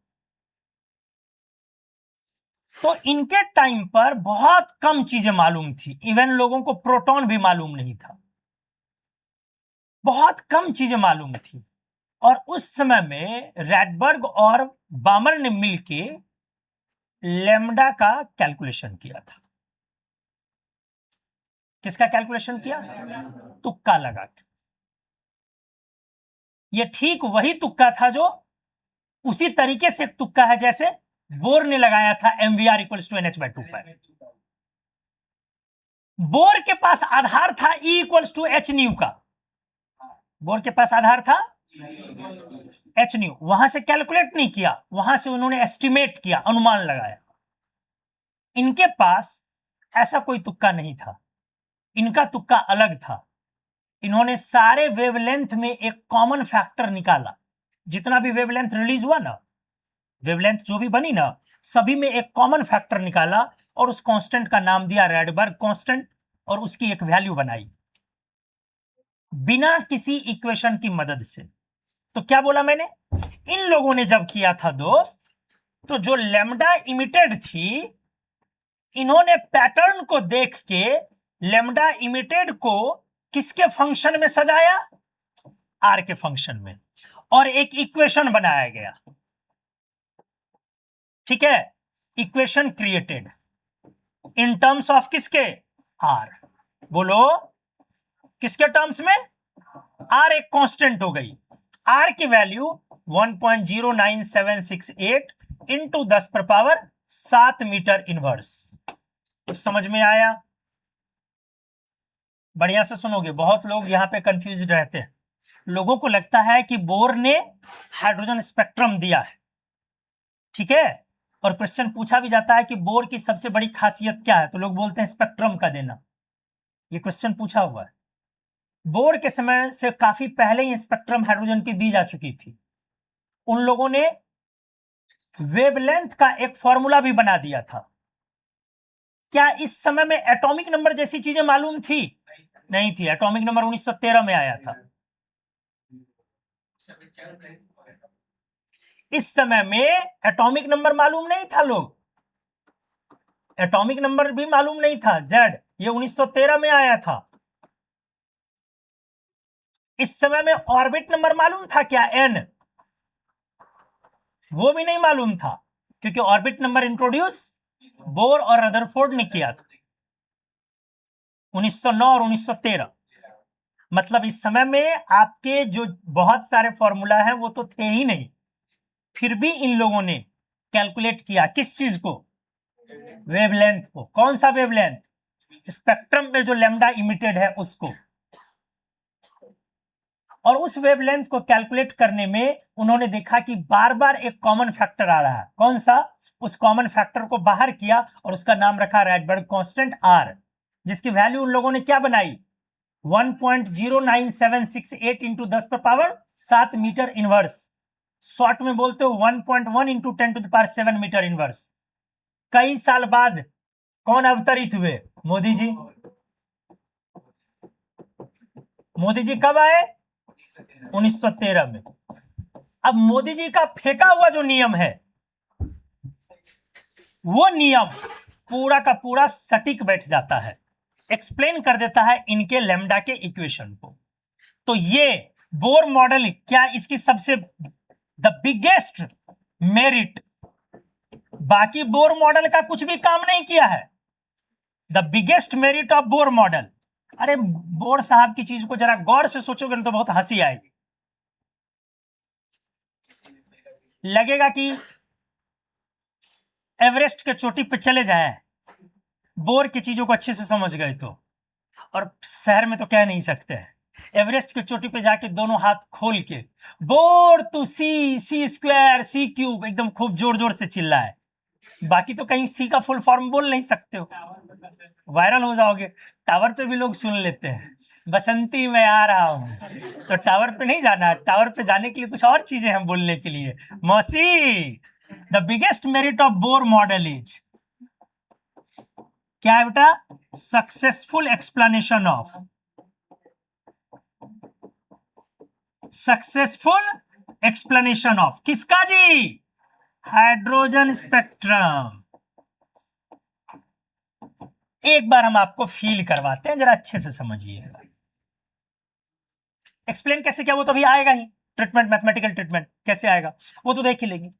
तो इनके टाइम पर बहुत कम चीजें मालूम थी, इवन लोगों को प्रोटॉन भी मालूम नहीं था, बहुत कम चीजें मालूम थी। और उस समय में रैडबर्ग और बामर ने मिलके लेमडा का कैलकुलेशन किया था। किसका कैलकुलेशन किया? तुक्का लगा के। ये ठीक वही तुक्का था जो उसी तरीके से तुक्का है जैसे बोर ने लगाया था MVR इक्वल्स टू NH/2 पर। बोर के पास आधार था E equals to H nu का। बोर के पास आधार था H न्यू, वहां से कैलकुलेट नहीं किया, वहां से उन्होंने एस्टिमेट किया, अनुमान लगाया। इनके पास ऐसा कोई तुक्का नहीं था, इनका तुक्का अलग था। इन्होंने सारे वेवलेंथ में एक कॉमन फैक्टर निकाला। जितना भी वेवलेंथ रिलीज हुआ ना, वेवलेंथ जो भी बनी ना, सभी में एक कॉमन फैक्टर निकाला और उस कांस्टेंट का नाम दिया रैडबर्ग कांस्टेंट और उसकी एक वैल्यू बनाई बिना किसी इक्वेशन की मदद से। तो क्या बोला मैंने? इन लोगों ने जब किया था दोस्त, तो जो लैम्डा इमिटेड थी, इन्होंने पैटर्न को देख के लैम्डा इमिटेड को किसके फंक्शन में सजाया? आर के फंक्शन में, और एक इक्वेशन बनाया गया। ठीक है, equation created in terms of किसके? आर। बोलो किसके टर्म्स में? आर एक कांस्टेंट हो गई। आर की वैल्यू 1.09768 इंटू 10⁻7 मीटर इनवर्स। कुछ समझ में आया? बढ़िया से सुनोगे, बहुत लोग यहां पे कंफ्यूज रहते हैं। लोगों को लगता है कि बोर ने हाइड्रोजन स्पेक्ट्रम दिया है, ठीक है, और क्वेश्चन पूछा भी जाता है कि बोर की सबसे बड़ी खासियत क्या है, तो लोग बोलते हैं स्पेक्ट्रम का देना। ये क्वेश्चन पूछा हुआ है। बोर के समय से काफी पहले ही स्पेक्ट्रम हाइड्रोजन की दी जा चुकी थी। उन लोगों ने वेवलेंथ का एक फॉर्मूला भी बना दिया था। क्या इस समय में एटॉमिक नंबर जैसी चीजें मालूम थी? नहीं थी। एटॉमिक नंबर 1913 में आया था। इस समय में एटॉमिक नंबर मालूम नहीं था। लोग एटॉमिक नंबर भी मालूम नहीं था, Z, ये 1913 में आया था। इस समय में ऑर्बिट नंबर मालूम था क्या? N, वो भी नहीं मालूम था, क्योंकि ऑर्बिट नंबर इंट्रोड्यूस बोर और रदरफोर्ड ने किया था 1909 और 1913। मतलब इस समय में आपके जो बहुत सारे फॉर्मूला हैं वो तो थे ही नहीं, फिर भी इन लोगों ने कैलकुलेट किया किस चीज को? वेवलेंथ को। कौन सा वेवलेंथ? स्पेक्ट्रम में जो लैम्डा इमिटेड है उसको। और उस वेवलेंथ को कैलकुलेट करने में उन्होंने देखा कि बार बार एक कॉमन फैक्टर आ रहा है। कौन सा? उस कॉमन फैक्टर को बाहर किया और उसका नाम रखा रैडबर्ग कांस्टेंट R, जिसकी वैल्यू उन लोगों ने क्या बनाई? 1.09768 इंटू 10⁻7 मीटर इनवर्स। शॉर्ट में बोलते हो 1.1 इंटू 10⁻7 मीटर इनवर्स। कई साल बाद कौन अवतरित हुए? मोदी जी। मोदी जी कब आए? 1913 में। अब मोदी जी का फेंका हुआ जो नियम है, वो नियम पूरा का पूरा सटीक बैठ जाता है, एक्सप्लेन कर देता है इनके लैम्डा के इक्वेशन को। तो ये बोर मॉडल, क्या इसकी सबसे द बिगेस्ट मेरिट, बाकी बोर मॉडल का कुछ भी काम नहीं किया है। The biggest merit of Bohr model. अरे बोर साहब की चीज को जरा गौर से सोचोगे तो बहुत हंसी आएगी। लगेगा कि एवरेस्ट के चोटी पे चले जाए, बोर की चीजों को अच्छे से समझ गए तो। और शहर में तो कह नहीं सकते हैं। एवरेस्ट की चोटी पे जाके दोनों हाथ खोल के Bohr two C square C cube एकदम खूब जोर जोर से चिल्लाए। बाकी तो कहीं सी का फुल फॉर्म बोल नहीं सकते हो, वायरल हो जाओगे। टावर पे भी लोग सुन लेते हैं, बसंती मैं आ रहा हूं, तो टावर पे नहीं जाना। टावर पे जाने के लिए कुछ और चीजें हैं बोलने के लिए। मौसी, the biggest merit of Bohr model is क्या है बेटा? सक्सेसफुल एक्सप्लेनेशन ऑफ किसका जी? Hydrogen spectrum. एक बार हम आपको फील करवाते हैं, जरा अच्छे से समझिएगा। एक्सप्लेन कैसे किया वो तो अभी आएगा ही। ट्रीटमेंट, मैथमेटिकल ट्रीटमेंट कैसे आएगा वो तो देख ही लेंगे।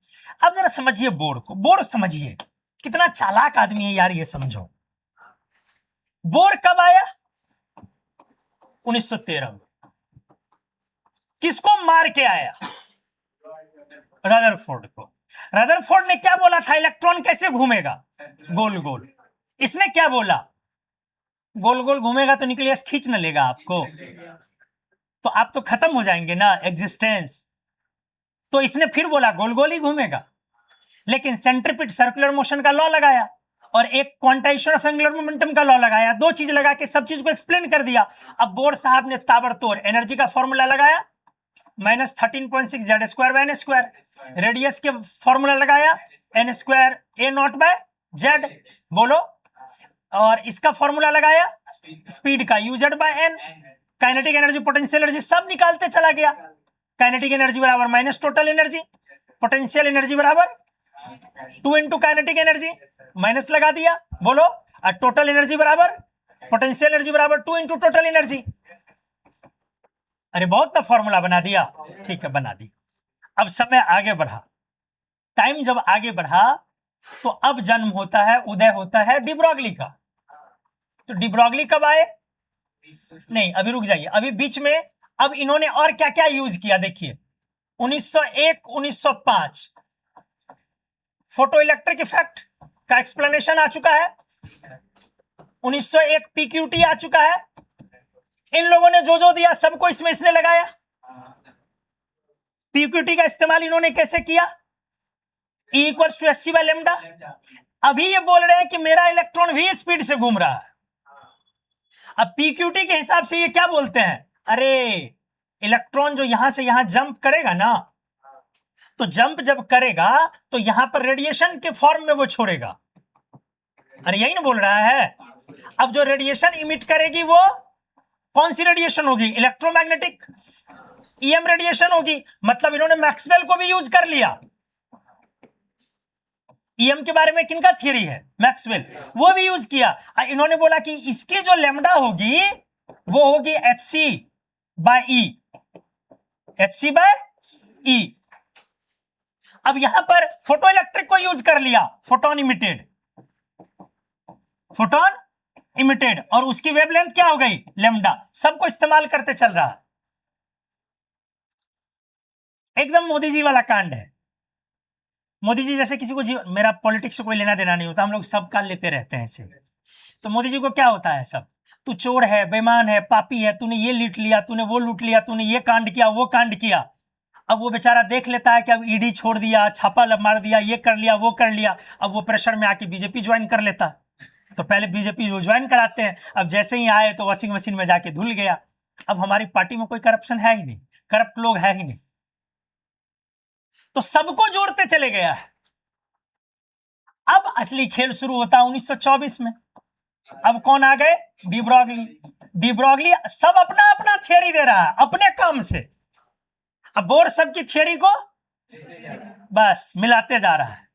अब जरा समझिए बोर को। बोर समझिए, कितना चालाक आदमी है यार, ये समझो। बोर कब आया? 1913 में। किसको मार के आया? रदरफोर्ड को। रदरफोर्ड ने क्या बोला था? इलेक्ट्रॉन कैसे घूमेगा? गोल गोल। इसने क्या बोला? गोल गोल घूमेगा तो न्यूक्लियस खींच न लेगा आपको, तो आप तो खत्म हो जाएंगे ना, एग्जिस्टेंस। तो इसने फिर बोला गोल गोल ही घूमेगा, लेकिन सेंट्रीपिट सर्कुलर मोशन का लॉ लगाया और एक क्वांटाइजेशन ऑफ एंगुलर मोमेंटम का लॉ लगाया। दो चीज लगा के सब चीज को एक्सप्लेन कर दिया। अब बोर साहब ने ताबड़तोड़ एनर्जी का फॉर्मूला लगाया, -13.6 Z square by N square. Radius के फॉर्मूला लगाया, N square A not by Z. बोलो। और इसका फॉर्मूला लगाया स्पीड का, U Z by N. Kinetic energy, potential energy सब निकालते चला गया। काइनेटिक एनर्जी बराबर minus total energy, potential energy बराबर 2 इंटू काइनेटिक एनर्जी, माइनस लगा दिया। बोलो। और टोटल एनर्जी बराबर, पोटेंशियल एनर्जी बराबर 2 इंटू टोटल एनर्जी। अरे बहुत ना फॉर्मूला बना दिया। ठीक है, बना दी। अब समय आगे बढ़ा, टाइम जब आगे बढ़ा तो अब जन्म होता है, उदय होता है डी ब्रॉगली का। तो डी ब्रॉगली कब आए? नहीं, अभी रुक जाइए, अभी बीच में अब इन्होंने और क्या क्या यूज किया देखिए। 1901 1905 फोटो इलेक्ट्रिक इफेक्ट का एक्सप्लेनेशन आ चुका है। 1901 पीक्यूटी आ चुका है। इन लोगों ने जो जो दिया सबको इसमें इसने लगाया। पीक्यूटी का इस्तेमाल इन्होंने कैसे किया? E equals to H C by lambda. अभी ये बोल रहे हैं कि मेरा इलेक्ट्रॉन भी स्पीड से घूम रहा है। अब पीक्यूटी के हिसाब से ये क्या बोलते हैं? अरे इलेक्ट्रॉन जो यहां से यहां जंप करेगा ना, तो जंप जब करेगा तो यहां पर रेडिएशन के फॉर्म में वो छोड़ेगा। अरे यही ना बोल रहा है। अब जो रेडिएशन इमिट करेगी वो कौन सी रेडिएशन होगी? इलेक्ट्रोमैग्नेटिक ईएम रेडिएशन होगी। मतलब इन्होंने मैक्सवेल को भी यूज कर लिया। ईएम के बारे में किनका थियरी है? मैक्सवेल, वो भी यूज किया। इन्होंने बोला कि इसकी जो लेमडा होगी वो होगी एच सी बाय ई, एच सी बाय ई। अब यहां पर फोटो इलेक्ट्रिक को यूज कर लिया, फोटोन इमिटेड, फोटोन इमिटेड, और उसकी वेवलेंथ क्या हो गई? लेमडा। सबको इस्तेमाल करते चल रहा है। एकदम मोदी जी वाला कांड है। मोदी जी जैसे किसी को मेरा पॉलिटिक्स से कोई लेना देना नहीं होता, हम लोग सब कांड लेते रहते हैं ऐसे। तो मोदी जी को क्या होता है? सब तू चोर है, बेईमान है, पापी है, तूने ये लूट लिया, तूने वो लूट लिया, तूने ये कांड किया, वो कांड किया। अब वो बेचारा देख लेता है कि अब ईडी छोड़ दिया, छापा मार दिया, ये कर लिया, वो कर लिया। अब वो प्रेशर में आके बीजेपी ज्वाइन कर लेता। तो पहले बीजेपी ज्वाइन कराते हैं, अब जैसे ही आए तो वॉशिंग मशीन में जाके धुल गया। अब हमारी पार्टी में कोई करप्शन है ही नहीं, करप्ट लोग है ही नहीं, तो सबको जोड़ते चले गया है। अब असली खेल शुरू होता है 1924 में। अब कौन आ गए? De Broglie. डी ब्रॉगली सब अपना अपना थियरी दे रहा है अपने काम से। अब बोर सबकी थियरी को बस मिलाते जा रहा है।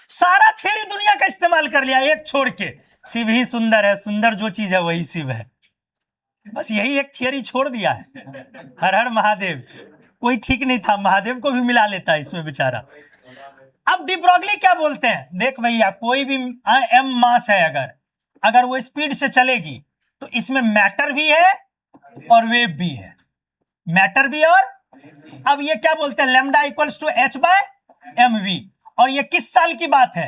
सारा थियरी दुनिया का इस्तेमाल कर लिया, एक छोड़ के। शिव ही सुंदर है, सुंदर जो चीज है वही शिव है। बस यही एक थियरी छोड़ दिया है। हर हर महादेव। कोई ठीक नहीं था, महादेव को भी मिला लेता है इसमें बेचारा। अब डी ब्रॉगली क्या बोलते हैं? देख भैया, कोई भी एम मास है, अगर वो स्पीड से चलेगी तो इसमें मैटर भी है और वेव भी है। मैटर भी और अब ये क्या बोलते हैं? Lambda equals to H by M V. और ये किस साल की बात है?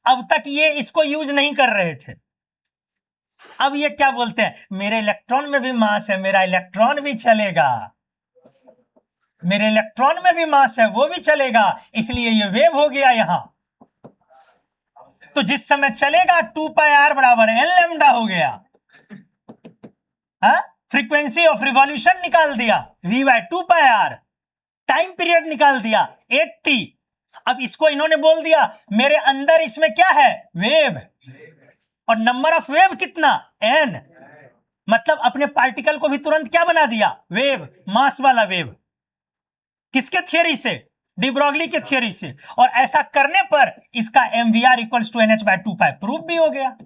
अब तक ये इसको यूज नहीं कर रहे थे। अब ये क्या बोलते हैं? मेरे इलेक्ट्रॉन में भी मास है, मेरा इलेक्ट्रॉन भी चलेगा, मेरे इलेक्ट्रॉन में भी मास है, वो भी चलेगा, इसलिए ये वेव हो गया यहां। तो जिस समय चलेगा 2 पाई आर बराबर एन लेमडा हो गया। फ्रीक्वेंसी ऑफ रिवॉल्यूशन निकाल दिया v by 2 pi R. Time period निकाल दिया 8t। अब इसको इन्होंने बोल दिया मेरे अंदर इसमें क्या है? वेव। और नंबर ऑफ वेव कितना? n। मतलब अपने पार्टिकल को भी तुरंत क्या बना दिया? वेव, मास वाला वेव। किसके थियरी से? डी ब्रॉगली के थियरी से। और ऐसा करने पर इसका mvr equals to nh by 2 pi proof भी हो गया।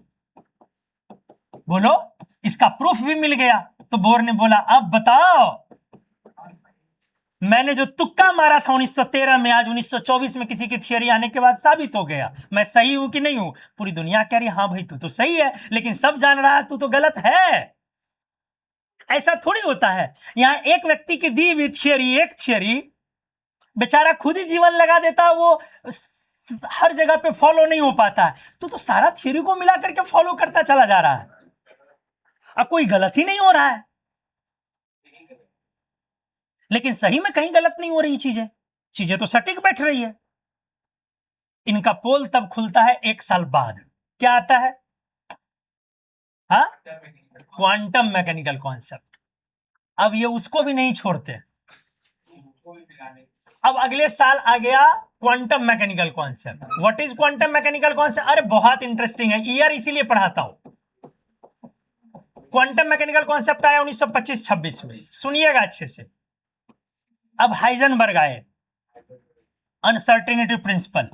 बोलो, इसका प्रूफ भी मिल गया। तो बोर ने बोला अब बताओ, मैंने जो तुक्का मारा था 1913 में, आज 1924 में किसी की थियरी आने के बाद साबित हो गया। मैं सही हूं कि नहीं हूं? पूरी दुनिया कह रही हाँ भाई तू तो सही है, लेकिन सब जान रहा है तू तो गलत है। ऐसा थोड़ी होता है। यहाँ एक व्यक्ति की दी हुई थियरी, एक थियरी बेचारा खुद ही जीवन लगा देता है, वो हर जगह पे फॉलो नहीं हो पाता है, तो सारा थियरी को मिला करके फॉलो करता चला जा रहा है। अब कोई गलत ही नहीं हो रहा है, लेकिन सही में कहीं गलत नहीं हो रही चीजें, चीजें तो सटीक बैठ रही है। इनका पोल तब खुलता है 1 साल बाद। क्या आता है? हाँ, क्वांटम मैकेनिकल कॉन्सेप्ट। अब ये उसको भी नहीं छोड़ते। अब अगले साल आ गया quantum mechanical concept. What is quantum mechanical concept? अरे बहुत इंटरेस्टिंग है, ईयर इसीलिए पढ़ाता हूं। क्वांटम मैकेनिकल कॉन्सेप्ट आया 1925-26 में, सुनिएगा अच्छे से। अब हाइजेनबर्ग आए, अनसर्टेनिटी प्रिंसिपल।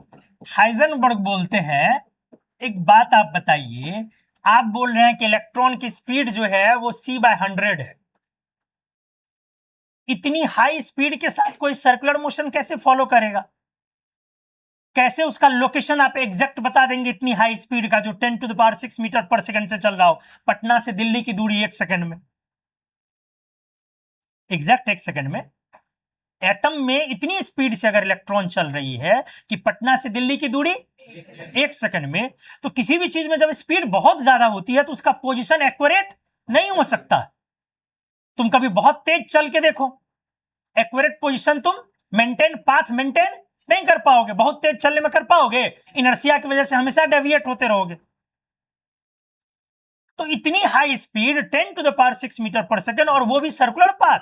हाइजेनबर्ग बोलते हैं, एक बात आप बताइए, आप बोल रहे हैं कि इलेक्ट्रॉन की स्पीड जो है वो c/100 है। इतनी हाई स्पीड के साथ कोई सर्कुलर मोशन कैसे फॉलो करेगा? कैसे उसका लोकेशन आप एग्जैक्ट बता देंगे? इतनी हाई स्पीड का जो 10⁶ मीटर पर सेकंड से चल रहा हो, पटना से दिल्ली की दूरी 1 सेकंड में, एग्जैक्ट 1 सेकंड में। एटम में इतनी स्पीड से अगर इलेक्ट्रॉन चल रही है कि पटना से दिल्ली की दूरी 1 सेकंड में, तो किसी भी चीज में जब स्पीड बहुत ज्यादा होती है तो उसका पोजीशन एक्यूरेट नहीं हो सकता। तुम कभी बहुत तेज चल के देखो, एक्यूरेट पोजीशन तुम मेंटेन, पाथ मेंटेन नहीं कर पाओगे। बहुत तेज चलने में कर पाओगे? इनर्शिया की वजह से हमेशा डेविएट होते रहोगे। तो इतनी हाई स्पीड 10⁶ मीटर पर सेकंड, और वो भी सर्कुलर पाथ,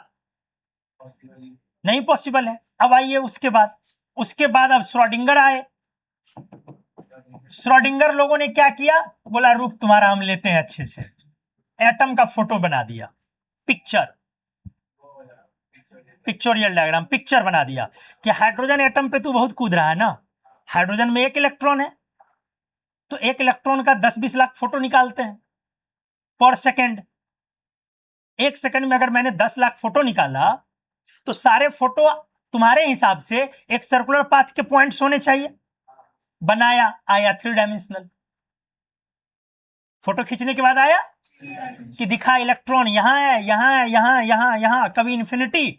नहीं पॉसिबल है। अब आइए उसके बाद अब श्रोडिंगर आए। श्रोडिंगर लोगों ने क्या किया? बोला रुक, तुम्हारा हम लेते हैं अच्छे से। एटम का फोटो बना दिया, पिक्चोरियल डायग्राम, पिक्चर बना दिया कि हाइड्रोजन एटम पे तो बहुत कूद रहा है ना, हाइड्रोजन में 1 इलेक्ट्रॉन है, तो 1 इलेक्ट्रॉन का 10-20 लाख फोटो निकालते हैं पर सेकंड। 1 सेकंड में अगर मैंने 10 लाख फोटो निकाला, तो सारे फोटो तुम्हारे हिसाब से एक सर्कुलर पाथ के पॉइंट्स होने चाहिए। बनाया, आया 3 डायमेंशनल। फोटो खींचने के बाद आया कि दिखा इलेक्ट्रॉन यहां है, यहां है, यहां, यहां, यहां, कभी इंफिनिटी।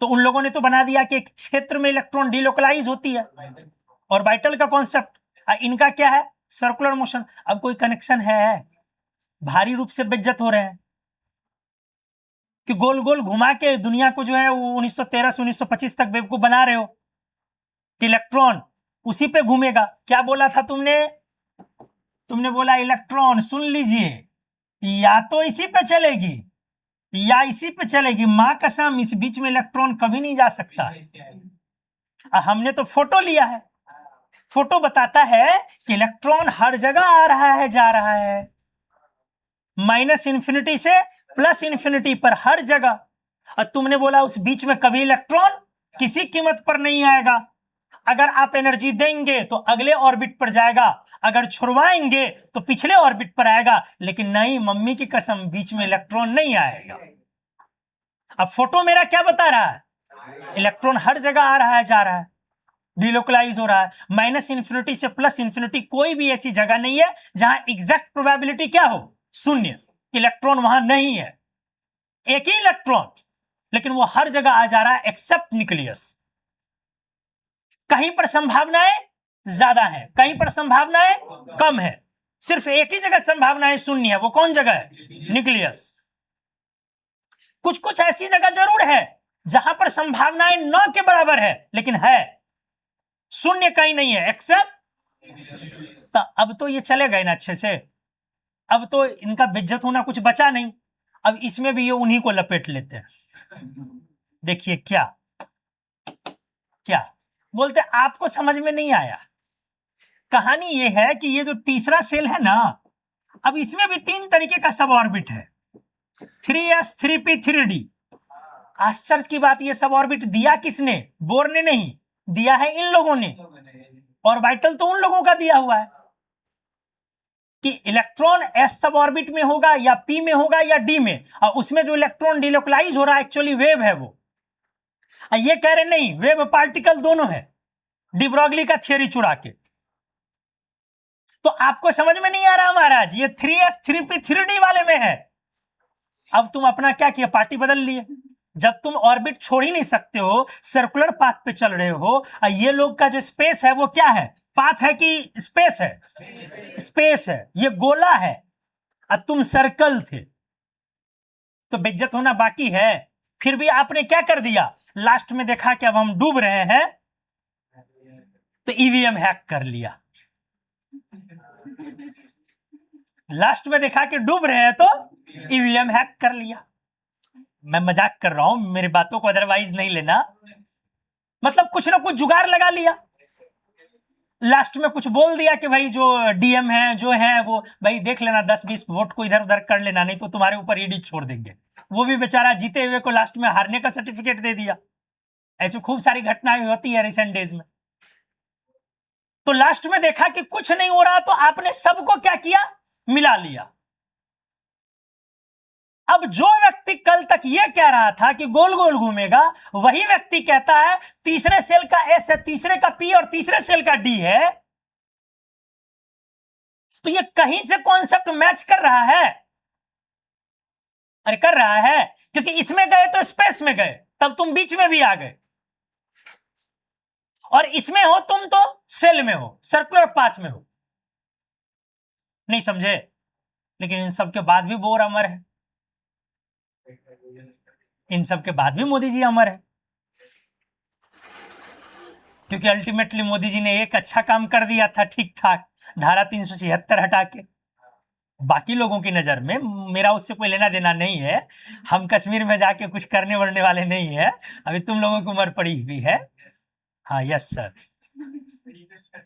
तो उन लोगों ने तो बना दिया कि एक क्षेत्र में इलेक्ट्रॉन डिलोकलाइज होती है, और वाइटल का कॉन्सेप्ट। इनका क्या है? Circular motion. अब कोई कनेक्शन है? भारी रूप से बेइज्जत हो रहे हैं कि गोल गोल घुमा के दुनिया को जो है वो 1913 से 1925 तक बेवकूफ बना रहे हो कि इलेक्ट्रॉन उसी पे घूमेगा। क्या बोला था तुमने बोला इलेक्ट्रॉन, सुन लीजिए, या तो इसी पे चलेगी या इसी पे चलेगी, मां कसम, इस बीच में इलेक्ट्रॉन कभी नहीं जा सकता। हमने तो फोटो लिया है, फोटो बताता है कि इलेक्ट्रॉन हर जगह आ रहा है, जा रहा है, -∞ से +∞ पर हर जगह। और तुमने बोला उस बीच में कभी इलेक्ट्रॉन किसी कीमत पर नहीं आएगा। अगर आप एनर्जी देंगे तो अगले ऑर्बिट पर जाएगा, अगर छुड़वाएंगे तो पिछले ऑर्बिट पर आएगा, लेकिन नहीं, मम्मी की कसम, बीच में इलेक्ट्रॉन नहीं आएगा। अब फोटो मेरा क्या बता रहा है? इलेक्ट्रॉन हर जगह आ रहा है, जा रहा है, डिलोकलाइज हो रहा है। -∞ से +∞, कोई भी ऐसी जगह नहीं है जहां एग्जैक्ट प्रोबेबिलिटी क्या हो, 0, इलेक्ट्रॉन वहां नहीं है। एक ही इलेक्ट्रॉन, लेकिन वो हर जगह आ जा रहा है एक्सेप्ट न्यूक्लियस। कहीं पर संभावनाएं ज्यादा है, कहीं पर संभावनाएं कम है, सिर्फ एक ही जगह संभावनाएं 0 है। वो कौन जगह है? न्यूक्लियस। कुछ कुछ ऐसी जगह जरूर है जहां पर संभावनाएं 9 के बराबर है, लेकिन है 0 कहीं नहीं है एक्सेप्ट। अब तो ये चले गए ना अच्छे से, अब तो इनका बेइज्जत होना कुछ बचा नहीं। अब इसमें भी ये उन्हीं को लपेट लेते हैं। देखिए क्या बोलते, आपको समझ में नहीं आया। कहानी ये है कि ये जो तीसरा सेल है ना, अब इसमें भी 3 तरीके का सब ऑर्बिट है, 3s, 3p, 3d। आश्चर्य की बात, ये सब ऑर्बिट दिया किसने? बोर ने नहीं दिया है, इन लोगों ने। और वाइटल तो उन लोगों का दिया हुआ है कि इलेक्ट्रॉन s सब ऑर्बिट में होगा या p में होगा या d में, और उसमें जो इलेक्ट्रॉन डिलोकलाइज हो रहा है एक्चुअली वेव है वो। ये कह रहे नहीं, वेव पार्टिकल दोनों है, डी ब्रॉगली का थियरी चुरा के। तो आपको समझ में नहीं आ रहा महाराज, ये 3s, 3p, 3d वाले में है। अब तुम अपना क्या किया, पार्टी बदल लिए। जब तुम ऑर्बिट छोड़ ही नहीं सकते हो, सर्कुलर पाथ पे चल रहे हो, और ये लोग का जो स्पेस है वो क्या है, पाथ है कि स्पेस है? स्पेस है, ये गोला है और तुम सर्कल थे, तो बेइज्जत होना बाकी है। फिर भी आपने क्या कर दिया, लास्ट में देखा कि अब हम डूब रहे हैं तो ईवीएम हैक कर लिया। लास्ट में देखा कि डूब रहे हैं तो ईवीएम हैक कर लिया। मैं मजाक कर रहा हूं, मेरी बातों को अदरवाइज नहीं लेना, मतलब कुछ ना कुछ जुगाड़ लगा लिया। लास्ट में कुछ बोल दिया कि भाई जो डीएम है जो है वो भाई देख लेना, 10-20 वोट को इधर उधर कर लेना, नहीं तो तुम्हारे ऊपर ईडी छोड़ देंगे। वो भी बेचारा जीते हुए को लास्ट में हारने का सर्टिफिकेट दे दिया। ऐसी खूब सारी घटनाएं होती है रिसेंट डेज में। तो लास्ट में देखा कि कुछ नहीं हो रहा, तो आपने सबको क्या किया, मिला लिया। अब जो व्यक्ति कल तक यह कह रहा था कि गोल गोल घूमेगा, वही व्यक्ति कहता है तीसरे सेल का एस है, तीसरे का पी और तीसरे सेल का डी है। तो ये कहीं से कॉन्सेप्ट मैच कर रहा है। अरे कर रहा है, क्योंकि इसमें गए तो स्पेस में गए, तब तुम बीच में भी आ गए, और इसमें हो तुम तो सेल में हो, सर्कुलर पाथ में हो। नहीं समझे? लेकिन इन सब के बाद भी बोर अमर है, इन सब के बाद भी मोदी जी अमर है, क्योंकि अल्टीमेटली मोदी जी ने एक अच्छा काम कर दिया था ठीक ठाक, धारा 376 हटा के। बाकी लोगों की नजर में, मेरा उससे कोई लेना देना नहीं है, हम कश्मीर में जाके कुछ करने वरने वाले नहीं है, अभी तुम लोगों की उम्र पड़ी हुई है। हाँ यस सर,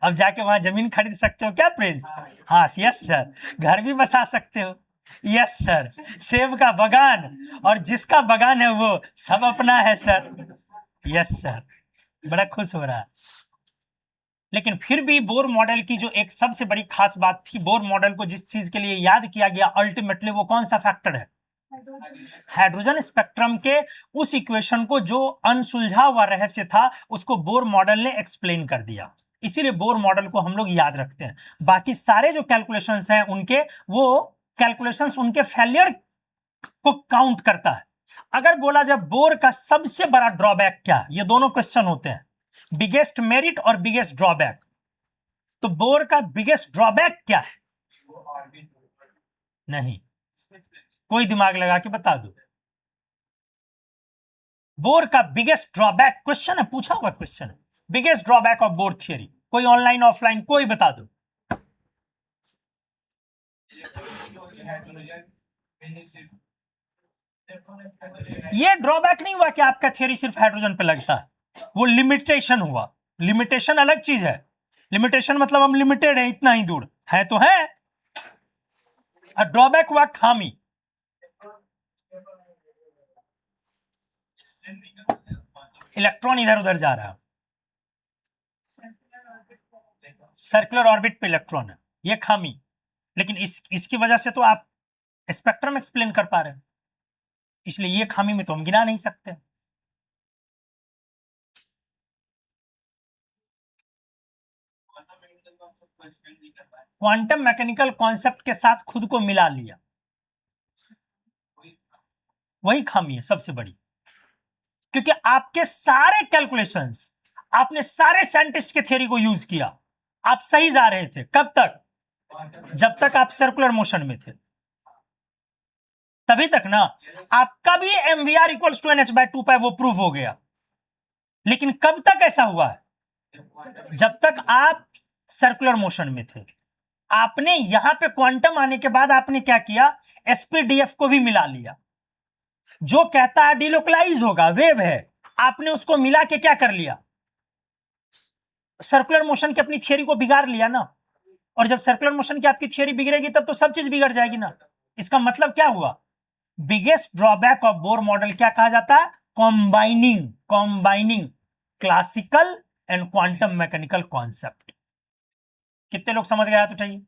अब जाके वहां जमीन खरीद सकते हो क्या प्रिंस? हाँ यस सर, घर भी बसा सकते हो। यस सर, सेब का बगान, और जिसका बगान है वो सब अपना है सर। यस सर, बड़ा खुश हो रहा है। लेकिन फिर भी बोर मॉडल की जो एक सबसे बड़ी खास बात थी, बोर मॉडल को जिस चीज के लिए याद किया गया अल्टीमेटली, वो कौन सा फैक्टर है? हाइड्रोजन स्पेक्ट्रम के उस इक्वेशन को, जो अनसुलझा हुआ रहस्य था, उसको बोर मॉडल ने एक्सप्लेन कर दिया। इसीलिए बोर मॉडल को हम लोग याद रखते हैं। बाकी सारे जो कैलकुलेशंस हैं उनके, वो कैलकुलेशंस उनके फेलियर को काउंट करता है। अगर बोला जाए बोर का सबसे बड़ा ड्रॉबैक क्या, ये दोनों क्वेश्चन होते हैं, बिगेस्ट मेरिट और बिगेस्ट ड्रॉबैक। तो बोर का बिगेस्ट ड्रॉबैक क्या है? नहीं, कोई दिमाग लगा के बता दो। बोर का बिगेस्ट ड्रॉबैक क्वेश्चन है, पूछा हुआ क्वेश्चन है, biggest drawback of bore theory, कोई ऑनलाइन ऑफलाइन कोई बता दो। ये ड्रॉबैक नहीं हुआ कि आपका थियरी सिर्फ हाइड्रोजन पे लगता है, वो लिमिटेशन हुआ। लिमिटेशन अलग चीज है, लिमिटेशन मतलब हम लिमिटेड है, इतना ही दूर है तो है। और ड्रॉबैक हुआ खामी। इलेक्ट्रॉन इधर उधर जा रहा है, सर्कुलर ऑर्बिट पे इलेक्ट्रॉन है, ये खामी। लेकिन इसकी वजह से तो आप स्पेक्ट्रम एक्सप्लेन कर पा रहे हैं, इसलिए ये खामी में तो हम गिना नहीं सकते। क्वांटम मैकेनिकल कॉन्सेप्ट के साथ खुद को मिला लिया, वही खामी है सबसे बड़ी। क्योंकि आपके सारे कैलकुलेशंस, आपने सारे साइंटिस्ट के थ्योरी को यूज किया, आप सही जा रहे थे। कब तक? जब तक आप सर्कुलर मोशन में थे, तभी तक ना। आपका भी mvr इक्वल्स टू nh/2 पाई वो प्रूफ हो गया। लेकिन कब तक ऐसा हुआ है? जब तक आप सर्कुलर मोशन में थे। आपने यहां पे क्वांटम आने के बाद आपने क्या किया, sp-df को भी मिला लिया। जो कहता है डिलोकलाइज होगा, वेव है, आपने उसको मिला के क्या कर लिया, सर्कुलर मोशन की अपनी थियरी को बिगाड़ लिया ना। और जब सर्कुलर मोशन की आपकी थियरी बिगड़ेगी तब तो सब चीज बिगड़ जाएगी ना। इसका मतलब क्या हुआ, biggest drawback of Bohr model क्या कहा जाता है? Combining classical and quantum mechanical concept. कितने लोग समझ गया तो चाहिए।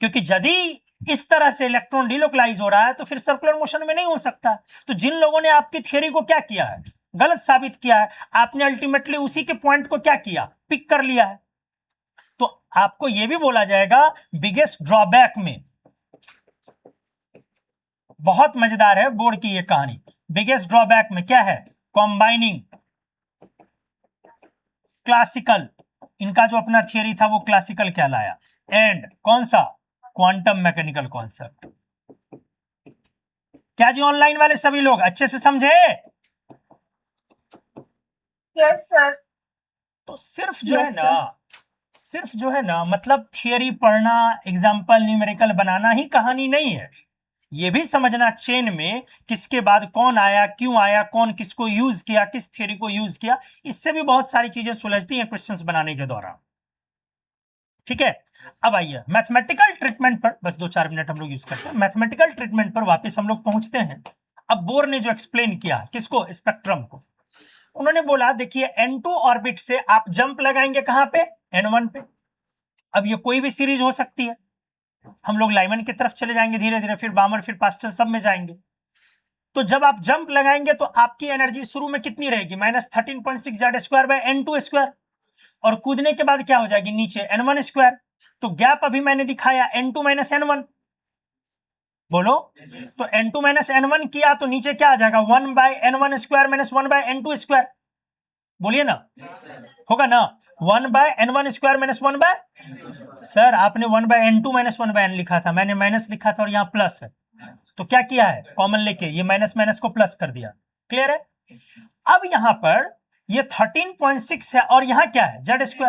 क्योंकि यदि इस तरह से इलेक्ट्रॉन डिलोकलाइज हो रहा है तो फिर सर्कुलर मोशन में नहीं हो सकता। तो जिन लोगों ने आपकी थियरी को क्या किया है, गलत साबित किया है, आपने अल्टीमेटली उसी के पॉइंट को क्या किया, पिक कर लिया है। तो आपको यह भी बोला जाएगा बिगेस्ट ड्रॉबैक में बहुत मजेदार है बोर्ड की ये कहानी। बिगेस्ट ड्रॉबैक में क्या है, कॉम्बाइनिंग क्लासिकल, इनका जो अपना थियरी था वो क्लासिकल कहलाया, एंड कौन सा, क्वांटम मैकेनिकल कॉन्सेप्ट। क्या जी ऑनलाइन वाले सभी लोग अच्छे से समझे? Yes, sir. तो सिर्फ जो Yes, है ना, सिर्फ जो है ना मतलब थियरी पढ़ना, एग्जाम्पल न्यूमेरिकल बनाना ही कहानी नहीं है। ये भी समझना चेन में किसके बाद कौन आया, क्यों आया, कौन किसको यूज किया, किस थियरी को यूज किया, इससे भी बहुत सारी चीजें सुलझती हैं क्वेश्चंस बनाने के दौरान। ठीक है, अब आइए मैथमेटिकल ट्रीटमेंट पर, बस 2-4 मिनट हम लोग यूज करते हैं। मैथमेटिकल ट्रीटमेंट पर वापस हम लोग पहुंचते हैं। अब बोर ने जो एक्सप्लेन किया किसको, स्पेक्ट्रम को, उन्होंने बोला देखिए N2 ऑर्बिट से आप जंप लगाएंगे कहां पे, N1 पे। अब ये कोई भी सीरीज हो सकती है, हम लोग लाइमन की तरफ चले जाएंगे धीरे धीरे, फिर बामर, फिर पास्टल, सब में जाएंगे। तो जब आप जंप लगाएंगे तो आपकी एनर्जी शुरू में कितनी रहेगी, -13.6 Z²/N2², और कूदने के बाद क्या हो जाएगी नीचे N1²। तो गैप अभी मैंने दिखाया N2 - N1, बोलो। तो N2 - N1 किया तो नीचे क्या आ जाएगा, 1/N1² - 1/N2²। बोलिए ना, होगा ना, 1/N1² - 1/, सर आपने 1/N2 - 1/N लिखा था, मैंने माइनस लिखा था और यहाँ प्लस है, तो क्या किया है, कॉमन लेके ये माइनस माइनस को प्लस कर दिया। क्लियर है? अब यहां पर ये 13.6 है और यहां क्या है, Z²।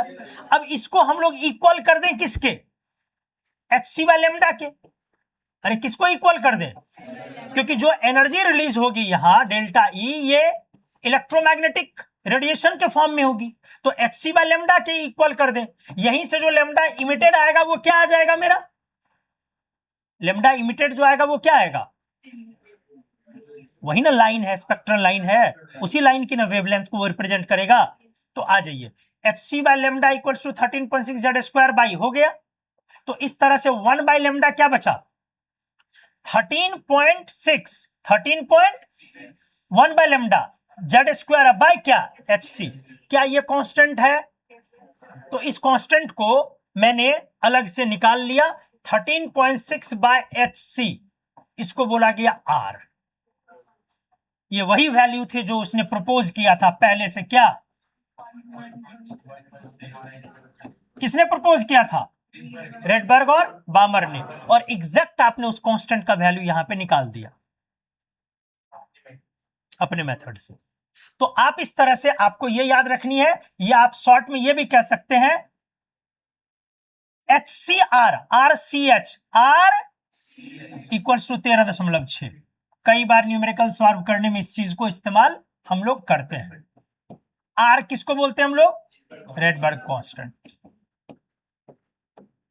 अब इसको हम लोग इक्वल कर दें किसके, hc/λ के। अरे किसको इक्वल कर दें, क्योंकि जो एनर्जी रिलीज होगी यहां डेल्टा ई, ये इलेक्ट्रोमैग्नेटिक रेडिएशन के फॉर्म में होगी, तो hc/λ के इक्वल कर दें। यहीं से जो लैम्डा इमिटेड आएगा वो क्या आ जाएगा मेरा, लैम्डा इमिटेड जो आएगा वो क्या आएगा, वही ना लाइन है, स्पेक्ट्रल लाइन है, उसी लाइन की ना वेवलेंथ को वो रिप्रेजेंट करेगा। तो आ जाइए, hc/λ इक्वल्स टू 13.6 Z² हो गया। तो इस तरह से 1/λ क्या बचा, 13.6, 13.1/λ Z² बाय क्या, hc। क्या ये कांस्टेंट है, तो इस कांस्टेंट को मैंने अलग से निकाल लिया, 13.6/hc, इसको बोला गया r। ये वही वैल्यू थे जो उसने प्रपोज किया था पहले से, क्या, किसने प्रपोज किया था, रेडबर्ग और बामर ने, और एग्जैक्ट आपने उस कांस्टेंट का वैल्यू यहां पे निकाल दिया अपने मेथड से। तो आप इस तरह से, आपको ये याद रखनी है, या आप शॉर्ट में ये भी कह सकते हैं HCr, RCH, R equals to 13.6। कई बार न्यूमेरिकल सॉल्व करने में इस चीज को इस्तेमाल हम लोग करते हैं। R किसको बोलते हैं हम लोग, रेडबर्ग कांस्टेंट।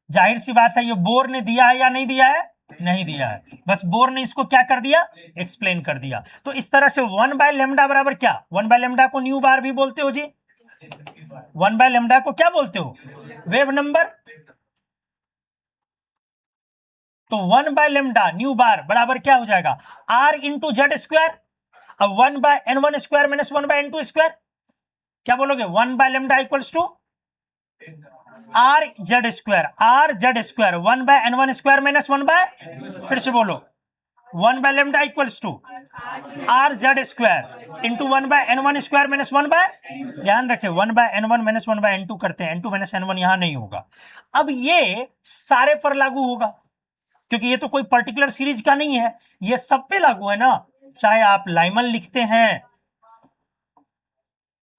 जाहिर सी बात है ये बोर ने दिया है या नहीं दिया है, नहीं दिया है, बस बोर ने इसको क्या कर दिया, एक्सप्लेन कर दिया। तो इस तरह से 1/λ बराबर क्या, 1/λ को न्यू बार भी बोलते हो जी, 1/λ को क्या बोलते हो, वेव नंबर। तो 1/λ न्यू बार बराबर क्या हो जाएगा, R इंटू Z²। अब 1/N1² - 1/N2², क्या बोलोगे, 1/λ equals to RZ², RZ², 1/N1² - 1/, फिर से बोलो, 1/λ equals to RZ² into 1/N1² - 1/, ध्यान रखें 1/N1 - 1/N2 करते हैं, N2 - N1 यहां नहीं होगा। अब ये सारे पर लागू होगा, क्योंकि ये तो कोई पर्टिकुलर सीरीज का नहीं है, ये सब पे लागू है ना, चाहे आप लाइमन लिखते हैं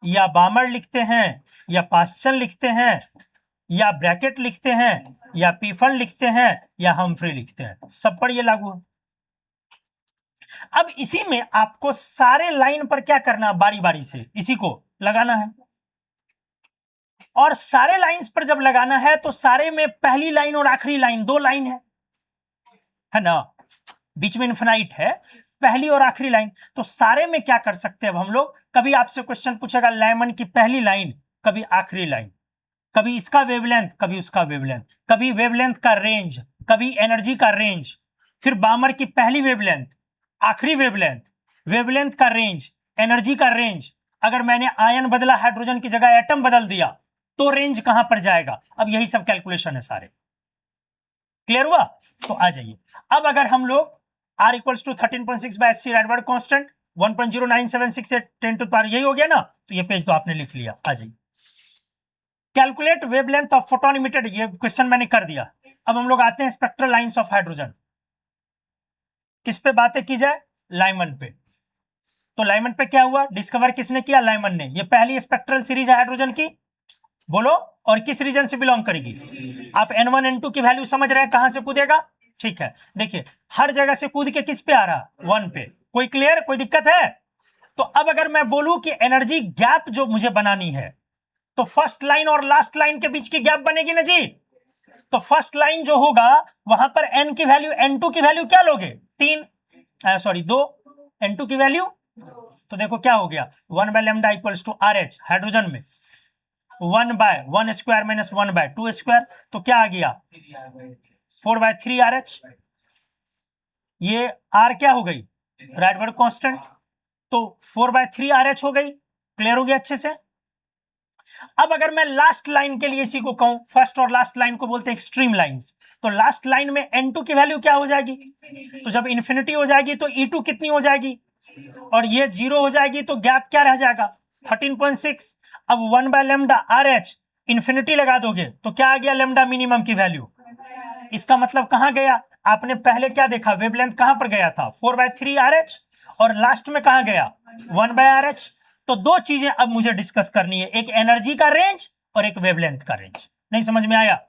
या बामर लिखते हैं या पास्चन लिखते हैं या ब्रैकेट लिखते हैं या पीफन लिखते हैं या हम्फ्री लिखते हैं, सब पर ये लागू है। अब इसी में आपको सारे लाइन पर क्या करना, बारी बारी से इसी को लगाना है, और सारे लाइंस पर जब लगाना है तो सारे में पहली लाइन और आखिरी लाइन, 2 लाइन है ना, बीच में इनफिनाइट है, पहली और आखिरी लाइन। तो सारे में क्या कर सकते हैं अब हम लोग, कभी आपसे क्वेश्चन पूछेगा लाइमन की पहली लाइन, कभी आखिरी लाइन, कभी इसका वेवलेंथ, कभी उसका वेवलेंथ, कभी वेवलेंथ का रेंज, कभी एनर्जी का रेंज, फिर बामर की पहली वेवलेंथ, आखिरी वेवलेंथ, वेवलेंथ का रेंज, एनर्जी का रेंज। अगर मैंने आयन बदला, हाइड्रोजन की जगह एटम बदल दिया, तो रेंज कहां पर जाएगा। अब यही सब कैलकुलेशन है सारे। क्लियर हुआ? तो आ जाइए, अब अगर हम लोग R equals to 13.6 by HC Rydberg constant 1.0976 10 to power, यही हो गया ना। तो ये पेज तो आपने लिख लिया। आ जाइए, calculate wavelength of photon emitted, ये क्वेश्चन मैंने कर दिया। अब हम लोग आते हैं स्पेक्ट्रल लाइंस ऑफ हाइड्रोजन। किस पे बातें की जाए? लाइमन पे। तो लाइमन पे क्या हुआ, डिस्कवर किसने किया? लाइमन ने। ये पहली स्पेक्ट्रल सीरीज है हाइड्रोजन की, बोलो, और किस रीजन से बिलोंग करेगी? आप N1 N2 की वैल्यू समझ रहे हैं, कहां से कूदेगा? ठीक है, देखिए हर जगह से कूद के किस पे आ रहा? 1 पे। कोई क्लियर, कोई दिक्कत है? तो अब अगर मैं बोलूं कि एनर्जी गैप जो मुझे बनानी है, तो फर्स्ट लाइन और लास्ट लाइन के बीच की गैप बनेगी ना जी। तो फर्स्ट लाइन जो होगा वहां पर n की वैल्यू, N2 की वैल्यू क्या लोगे? 2, N2 की वैल्यू। तो देखो क्या हो गया, 1 by lambda equals to RH hydrogen में 1 by 1 square minus 1 by 2 square, तो क्या आ गया? 4 बाय 3 RH। ये R क्या हो गई? Rydberg constant. तो 4 बाय 3 RH हो गई। क्लियर हो गया अच्छे से? अब अगर मैं लास्ट लाइन के लिए इसी को कहूं, फर्स्ट और लास्ट लाइन को बोलते हैं एक्सट्रीम लाइंस, तो लास्ट लाइन में N2 की वैल्यू क्या हो जाएगी? तो जब इन्फिनिटी हो जाएगी तो E2 कितनी हो जाएगी? और ये 0 हो जाएगी, तो गैप क्या रह जाएगा? 13.6। अब 1 बाय लेमडा RH इन्फिनिटी लगा दोगे तो क्या आ गया? लेमडा मिनिमम की वैल्यू। इसका मतलब कहां गया? आपने पहले क्या देखा, वेवलेंथ कहां पर गया था? 4 बाय 3 RH, और लास्ट में कहां गया? 1 बाय RH। तो दो चीजें अब मुझे डिस्कस करनी है, एक एनर्जी का रेंज और एक वेवलेंथ का रेंज। नहीं समझ में आया?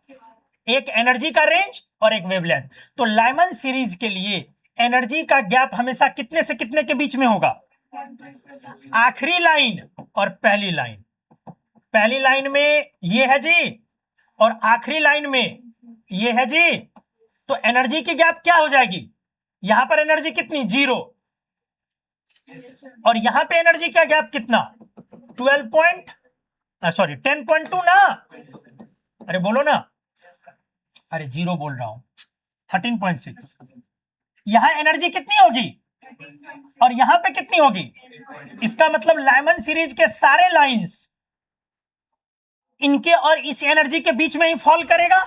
एक एनर्जी का रेंज और एक वेवलेंथ। तो लाइमन सीरीज के लिए एनर्जी का गैप हमेशा कितने से कितने के बीच में होगा? आखिरी लाइन और पहली लाइन। पहली लाइन में ये है जी, और आखिरी लाइन में ये है जी। तो एनर्जी की गैप क्या हो जाएगी? यहां पर एनर्जी कितनी? 0। और यहां पे एनर्जी का गैप कितना? 10.2 ना। अरे बोलो ना, अरे 0 बोल रहा हूं, 13.6। यहां एनर्जी कितनी होगी और यहां पे कितनी होगी? इसका मतलब लाइमन सीरीज के सारे लाइंस इनके और इस एनर्जी के बीच में ही फॉल करेगा।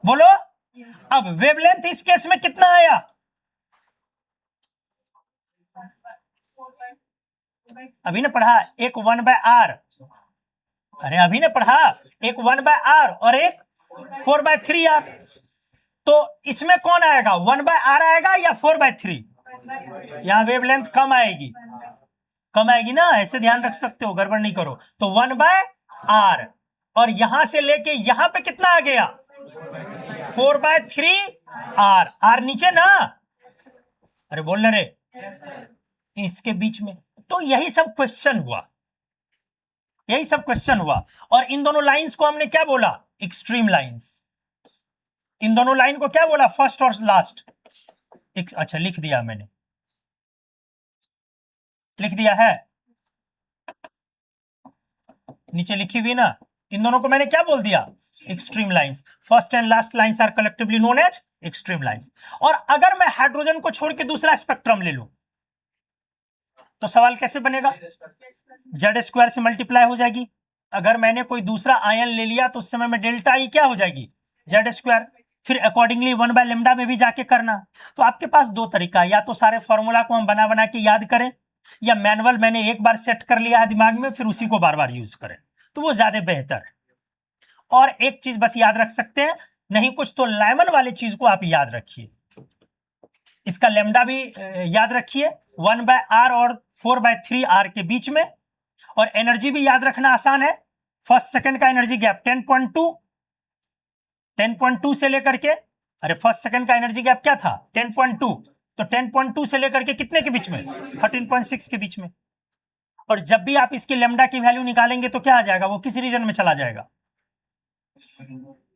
बोलो, अब वेवलेंथ इस केस में कितना आया? अभी ने पढ़ा एक 1 बाय R, अरे अभी ने पढ़ा एक 1 बाय R और एक 4 बाय 3R। तो इसमें कौन आएगा? 1 बाय R आएगा या 4 बाय 3? यहां वेवलेंथ कम आएगी, कम आएगी ना, ऐसे ध्यान रख सकते हो, गड़बड़ नहीं करो। तो 1 बाय R, और यहां से लेके यहां पे कितना आ गया? 4 बाय 3R। R नीचे ना, अरे बोलने रे, इसके बीच में। तो यही सब क्वेश्चन हुआ, यही सब क्वेश्चन हुआ। और इन दोनों लाइंस को हमने क्या बोला? Extreme lines. इन दोनों लाइन को क्या बोला? फर्स्ट और लास्ट। अच्छा लिख दिया मैंने, लिख दिया है, नीचे लिखी हुई ना। इन दोनों को मैंने क्या बोल दिया? Extreme lines. First and last lines are collectively known as extreme lines. और अगर मैं हाइड्रोजन को छोड़ के दूसरा स्पेक्ट्रम ले लूं तो सवाल कैसे बनेगा? Z² से मल्टीप्लाई हो जाएगी। अगर मैंने कोई दूसरा आयन ले लिया तो उस समय में डेल्टा ई क्या हो जाएगी? Z²। फिर अकॉर्डिंगली 1 बाय लेमडा में भी जाके करना। तो आपके पास दो तरीका, या तो सारे फॉर्मूला को हम बना बना के याद करें, या मैनुअल मैंने एक बार सेट कर लिया है दिमाग में, फिर उसी को बार बार यूज करें, तो वो ज्यादा बेहतर है। और एक चीज बस याद रख सकते हैं, नहीं कुछ तो लाइमन वाले चीज को आप याद रखिए, इसका लेमडा भी याद रखिए 1 बाय R और 4 बाय 3R के बीच में। और एनर्जी भी याद रखना आसान है, फर्स्ट सेकंड का एनर्जी गैप 10.2 से लेकर के, अरे फर्स्ट सेकंड का एनर्जी गैप क्या था? 10.2। तो 10.2 से लेकर के कितने के बीच में? 13.6 के बीच में। और जब भी आप इसकी लेमडा की वैल्यू निकालेंगे तो क्या आ जाएगा? वो किस रीजन में चला जाएगा?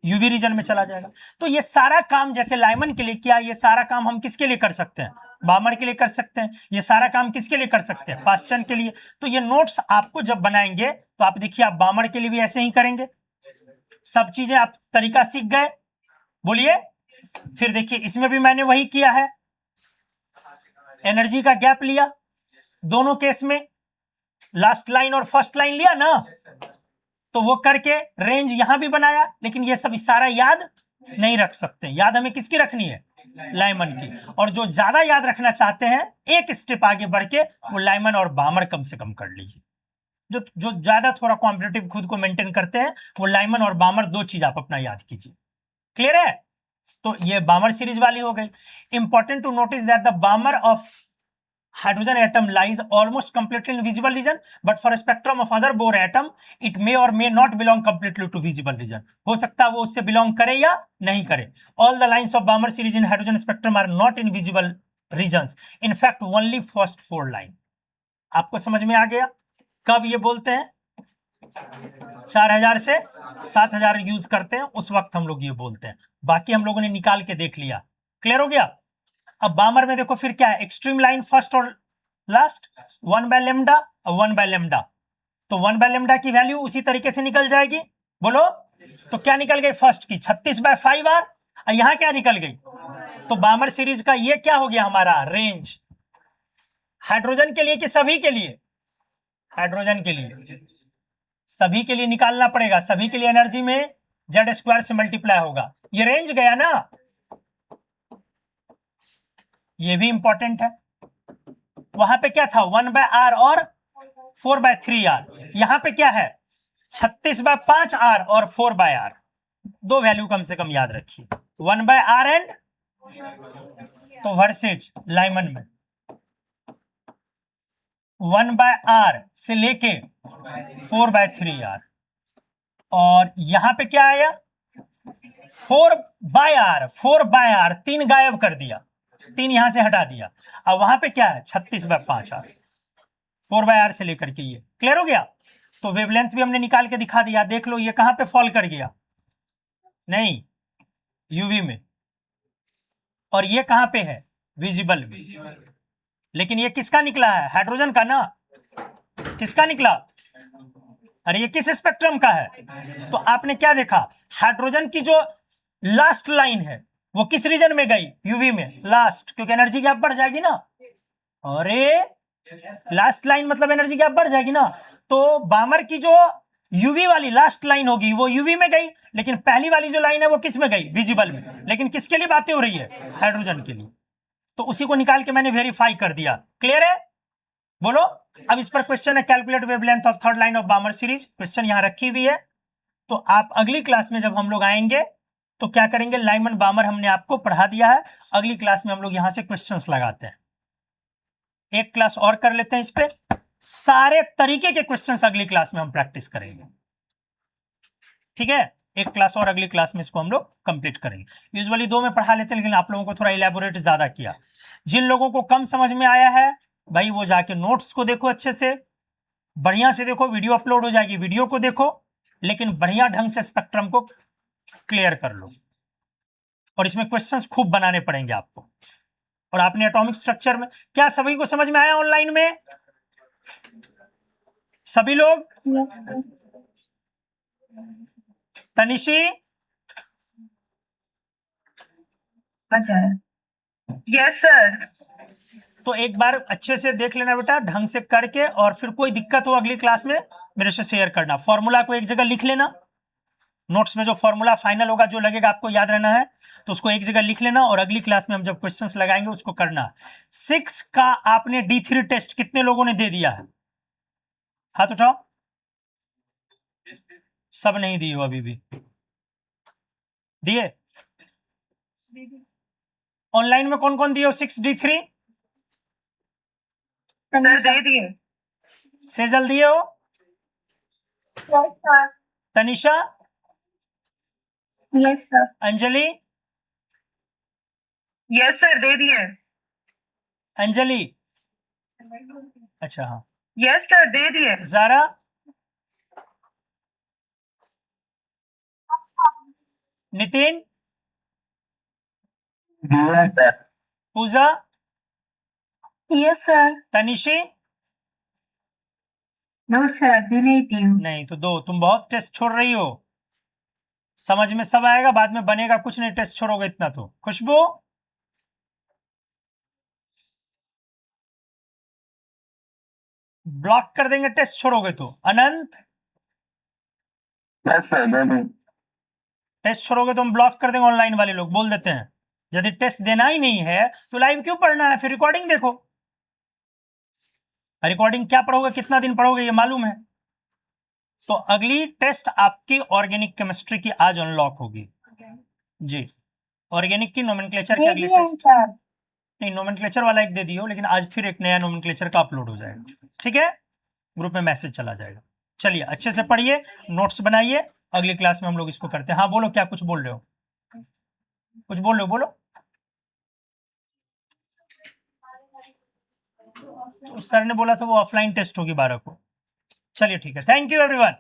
यूवी रीजन में चला जाएगा। तो ये सारा काम जैसे लाइमन के लिए किया, ये सारा काम हम किसके लिए कर सकते हैं? बामर के लिए कर सकते हैं। ये सारा काम किसके लिए कर सकते हैं? पास्चन के लिए। तो ये नोट्स आपको जब बनाएंगे तो आप देखिए, आप बामर के लिए भी ऐसे ही करेंगे। सब चीजें आप तरीका सीख गए, बोलिए। फिर देखिए इसमें भी मैंने वही किया है, एनर्जी का गैप लिया दोनों केस में, लास्ट लाइन और फर्स्ट लाइन लिया ना, तो वो करके रेंज यहां भी बनाया। लेकिन ये सब सारा याद नहीं रख सकते, याद हमें किसकी रखनी है? लाइमन की। और जो ज्यादा याद रखना चाहते हैं एक स्टेप आगे बढ़ के वो लाइमन और बामर कम से कम कर लीजिए। जो जो ज्यादा थोड़ा कॉम्पिटिटिव खुद को मेंटेन करते हैं वो लाइमन और बामर, दो चीज आप अपना याद कीजिए। क्लियर है? तो ये बामर सीरीज वाली हो गई। Important to notice that the Balmer of hydrogen atom lies almost completely in visible region, but for a spectrum of other Bohr atom it may or may not belong completely to visible region। हो सकता है वो उससे belong करे या नहीं करे। All the lines of Balmer series in hydrogen spectrum are not in visible regions, in fact only first 4 line। आपको समझ में आ गया? कब ये बोलते हैं 4000 से 7000 यूज करते हैं उस वक्त हम लोग ये बोलते हैं, बाकी हम लोगों ने निकाल के देख लिया। क्लियर हो गया? अब बामर में देखो फिर क्या है, एक्सट्रीम लाइन फर्स्ट और लास्ट 1/λ और 1/λ। तो 1/λ की वैल्यू उसी तरीके से निकल जाएगी। बोलो तो क्या निकल गई फर्स्ट की 36/5 आर, और यहां क्या निकल गई? तो बामर सीरीज का ये क्या हो गया हमारा रेंज, हाइड्रोजन के लिए कि सभी के लिए? हाइड्रोजन के लिए, सभी के लिए निकालना पड़ेगा। सभी के लिए एनर्जी में Z² से मल्टीप्लाई होगा। ये रेंज गया ना, ये भी इंपॉर्टेंट है। वहां पे क्या था 1/r और 4/3r, यहां पे क्या है 36/5r और 4/r। दो वैल्यू कम से कम याद रखिए, 1/r एंड तो वर्सेज लाइमन में 1/r से लेके 4/3r, और यहां पे क्या आया 4/r 3 गायब कर दिया, 3 यहां से हटा दिया। अब वहां पे क्या है 36/5r, 4/r से लेकर के ये। क्लियर हो गया? तो वेवलेंथ भी हमने निकाल के दिखा दिया। देख लो ये कहां पे फॉल कर गया, नहीं यूवी में, और ये कहां पे है विजिबल में। लेकिन ये किसका निकला है, हाइड्रोजन का ना। किसका निकला? अरे ये किस स्पेक्ट्रम का है? तो आपने क्या देखा, हाइड्रोजन की जो लास्ट लाइन है वो किस रीजन में गई, यूवी में लास्ट, क्योंकि एनर्जी गैप बढ़ जाएगी ना। अरे लास्ट लाइन मतलब एनर्जी गैप बढ़ जाएगी ना। तो बामर की जो यूवी वाली लास्ट लाइन होगी वो यूवी में गई, लेकिन पहली वाली जो लाइन है वो किस में गई, विजिबल में। लेकिन किसके लिए बातें हो रही है, हाइड्रोजन के लिए। तो उसी को निकाल के मैंने वेरीफाई कर दिया। क्लियर है? बोलो। अब इस पर क्वेश्चन है, calculate wavelength of third line of Balmer series. Question यहां रखी हुई है। तो आप अगली क्लास में जब हम लोग आएंगे तो क्या करेंगे, लाइमन बामर हमने आपको पढ़ा दिया है, अगली क्लास में हम लोग यहां से क्वेश्चंस लगाते हैं। एक क्लास और कर लेते हैं इस पे, सारे तरीके के क्वेश्चंस अगली क्लास में हम प्रैक्टिस करेंगे। ठीक है, एक क्लास और अगली क्लास में इसको हम लोग कंप्लीट करेंगे। यूजुअली 2 में पढ़ा लेते हैं, लेकिन आप लोगों को थोड़ा इलेबोरेट ज्यादा किया। जिन लोगों को कम समझ में आया है भाई वो जाके नोट्स को देखो, अच्छे से बढ़िया से देखो, वीडियो अपलोड हो जाएगी, वीडियो को देखो, लेकिन बढ़िया ढंग से स्पेक्ट्रम को क्लियर कर लो। और इसमें क्वेश्चंस खूब बनाने पड़ेंगे आपको। और आपने एटॉमिक स्ट्रक्चर में क्या सभी को समझ में आया ऑनलाइन में? सभी लोग? तनिशी? अच्छा है। Yes sir. तो एक बार अच्छे से देख लेना बेटा, ढंग से करके, और फिर कोई दिक्कत हो अगली क्लास में मेरे से शेयर करना। फॉर्मूला को एक जगह लिख लेना, नोट्स में जो फॉर्मूला फाइनल होगा, जो लगेगा आपको याद रहना है, तो उसको एक जगह लिख लेना, और अगली क्लास में हम जब क्वेश्चंस लगाएंगे उसको करना। 6 का आपने D3 टेस्ट कितने लोगों ने दे दिया है? हाथ उठाओ। सब नहीं दिए हो, अभी भी दिए? ऑनलाइन में कौन कौन दिए हो 6 D3? सर दे दिए। सेजल दिए हो? Yes, sir. Tanisha? Yes, sir. Anjali? Yes sir दे दिए। अंजलि? अच्छा हाँ। यस सर दे दिए। Zara? Nitin? Sir. Pooja? Yes, sir. Tanishi? No sir दे नहीं दी। नहीं तो दो। तुम बहुत टेस्ट छोड़ रही हो, समझ में सब आएगा, बाद में बनेगा कुछ नहीं, टेस्ट छोड़ोगे इतना तो। खुशबू? ब्लॉक कर देंगे टेस्ट छोड़ोगे तो। अनंत? यस सर दे दी। टेस्ट छोड़ोगे तो हम ब्लॉक कर देंगे, ऑनलाइन वाले लोग बोल देते हैं। यदि टेस्ट देना ही नहीं है तो लाइव क्यों पढ़ना है, फिर रिकॉर्डिंग देखो। रिकॉर्डिंग क्या पढ़ोगे, कितना दिन पढ़ोगे, ये मालूम है। तो अगली टेस्ट आपकी ऑर्गेनिक केमिस्ट्री की आज अनलॉक होगी जी। ऑर्गेनिक की नोमेनक्लेचर की अगली टेस्ट, नहीं नोमेनक्लेचर वाला एक दे दियो, लेकिन आज फिर एक नया नोमेनक्लेचर का अपलोड हो जाएगा, ठीक है, ग्रुप में मैसेज चला जाएगा। चलिए अच्छे से पढ़िए, नोट्स बनाइए, अगली क्लास में हम लोग इसको करते हैं। हाँ बोलो, क्या कुछ बोल रहे हो, कुछ बोल रहे हो, बोलो। तो सर ने बोला था वो ऑफलाइन टेस्ट होगी 12 को। चलिए ठीक है, थैंक यू एवरीवन।